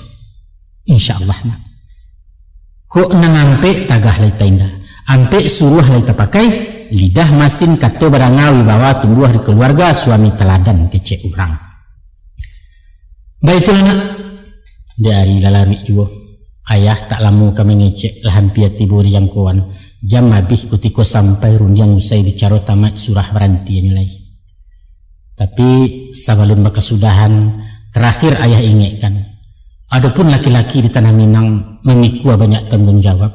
InsyaAllah nak. Kok nangampe tagah laita indah ampe suruh laita pakai lidah masin kato barangawi bawa tumbuh di keluarga suami teladan kecek orang. Baiklah nak, Dari lalari juo. Ayah tak lama kami ngecek lahan piat tiburi yang kawan. Jam habis kutiko sampai rundiang usai bicara tamat surah berhenti nilai. Tapi sebelum berkesudahan, terakhir ayah ingatkan. Adapun laki-laki di Tanah Minang memikul banyak tanggung jawab.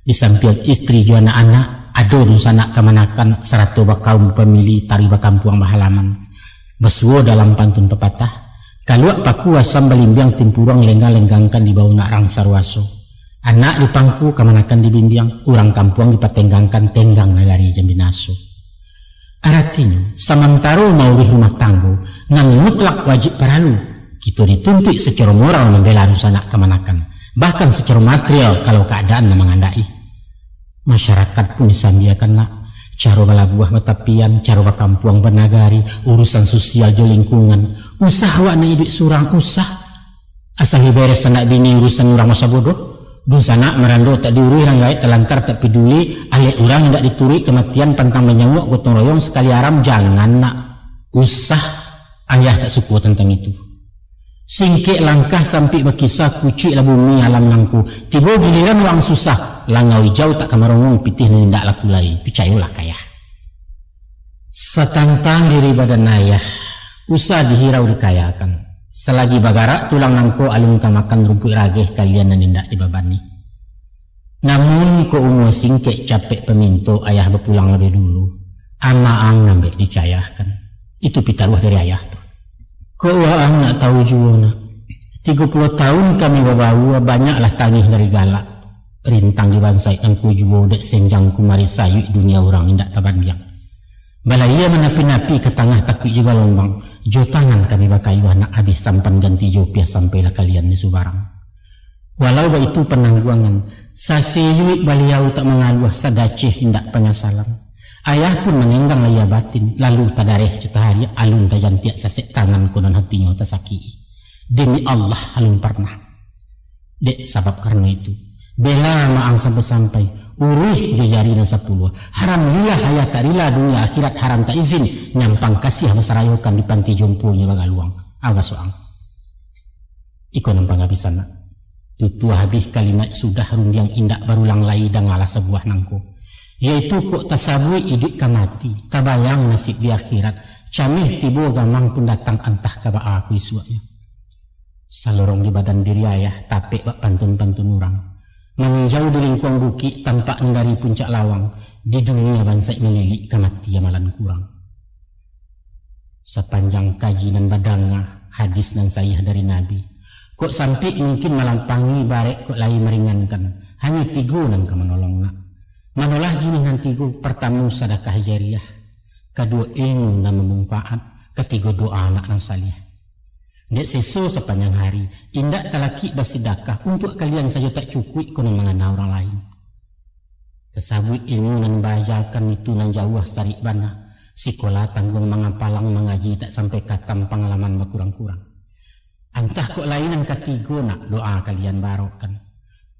Di samping istri juga anak-anak, ada sanak kemanakan seratu kaum pemilih tari bakampuang bahalaman. Besuo dalam pantun pepatah. Kaluak paku asam balimbiang timpurang lenggang-lenggangkan di bawah nak rang sarwaso. Anak di pangku kemanakan dibimbiang, orang kampuang dipatenggangkan tenggang nagari jambinaso. Artinya, samantara mau di rumah tanggo, nang mutlak wajib paralu. Kita dituntut secara moral membela sanak kemanakan. Bahkan secara material kalau keadaan mengandai. Masyarakat pun disambiakan nak. Cara balabuah matapian, cara bakampuang banagari, urusan sosial jo lingkungan, usah wana hidup surang usah. Asal beres anak bini urusan orang masa bodoh, dusana merando tak diurui orang lain telangkar tak peduli, ayat orang tidak dituri kematian pantang menyamuk gotong royong sekali aram jangan nak usah. Ayah tak suku tentang itu. Singkik langkah sampai berkisah kucik lah bumi alam nangku. Tiba giliran orang susah. Langau hijau tak kamarongong pitih nindak laku lai. Picayolah kaya. Setantang diri badan ayah. Usah dihirau dikayakan. Selagi bagarak tulang nangko alung kamakan rumput rageh kalian nindak dibabani. Namun ko umur singkik capek peminto ayah berpulang lebih dulu. Amaang nambah dicayahkan. Itu pitaruah dari ayah tu. Kok waang nak tahu juga nak. 30 tahun kami bawa banyaklah tangih dari galak. Rintang di bansai angku juga dek senjang kumari sayu dunia orang indak tabandiang. Balaya menapi-napi ke tengah takut juga lombang. Jo tangan kami bakai nak habis sampan ganti jopiah sampailah kalian di Subarang. Walau itu penangguangan, saseyuik baliau tak mengaluah sadacih indak penyasalan. Ayah pun menenggang laya batin, lalu tadareh cetahari alun tajan tiak sasek tangan konon hatinya tasaki. Demi Allah alun pernah. Dek sabab karena itu, bela maang sampai-sampai, urih jejari dan 10. Haram lillah hayat tak rila dunia akhirat haram tak izin, nyampang kasih masarayokan di panti jomponya bagaluang. Awas soang. Iko nampang habisan nak. Tutu habis kalimat sudah rundiang indak barulang lai dan ngalah sebuah nangko. Yaitu kok tasabui hidup ka mati, tabayang nasib di akhirat, camih tibo gamang pun datang antah kaba aku isuanya. Salorong di badan diri ayah, tapek bak pantun-pantun orang. Meninjau di lingkuang bukit, tampak dari puncak lawang, di dunia bansai melilik kamati amalan kurang. Sepanjang kajian badanga, hadis dan sayah dari Nabi, kok sampai mungkin melampangi barek kok lain meringankan, hanya tigo dan kemenolong nak. Manolah jini nanti ku pertama sedekah jariah, kedua ilmu dan memanfaat, ketiga doa anak yang salih. Dek seso sepanjang hari, indak talaki bersedekah untuk kalian saja tak cukup kono mengana orang lain. Kesabut ilmu dan bahajakan itu nan jauh sarik bana, sekolah tanggung mengapalang mengaji tak sampai katam pengalaman berkurang-kurang. Antah kok lain yang ketiga nak doa kalian barokkan.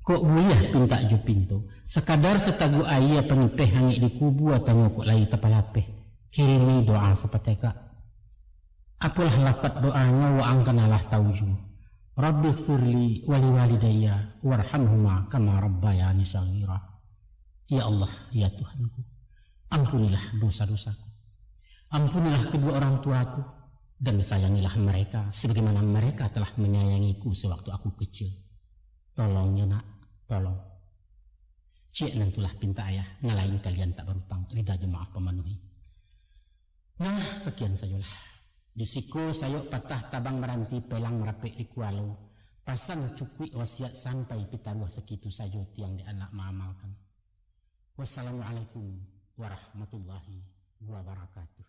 Kok boleh pinta ju pintu, sekadar setagu ayah penipeh hangit di kubu atau kok lain tepalapeh, kirimi doa sepateka. Apalah lapat doanya wa angkanalah tauju. Rabbi firli wali walidayya warhamhuma kama rabbayani saghira. Ya Allah, ya Tuhanku, ampunilah dosa-dosaku. Ampunilah kedua orang tuaku dan sayangilah mereka sebagaimana mereka telah menyayangiku sewaktu aku kecil. Tolongnya nak, tolong. Cik nantulah pinta ayah, ngalahin kalian tak berutang, rida jemaah pemenuhi. Nah, sekian sajalah. Di siku sayok patah tabang meranti pelang merapik di kualo. Pasang cukui wasiat sampai pitaruh sekitu saja tiang di anak mengamalkan. Wassalamualaikum warahmatullahi wabarakatuh.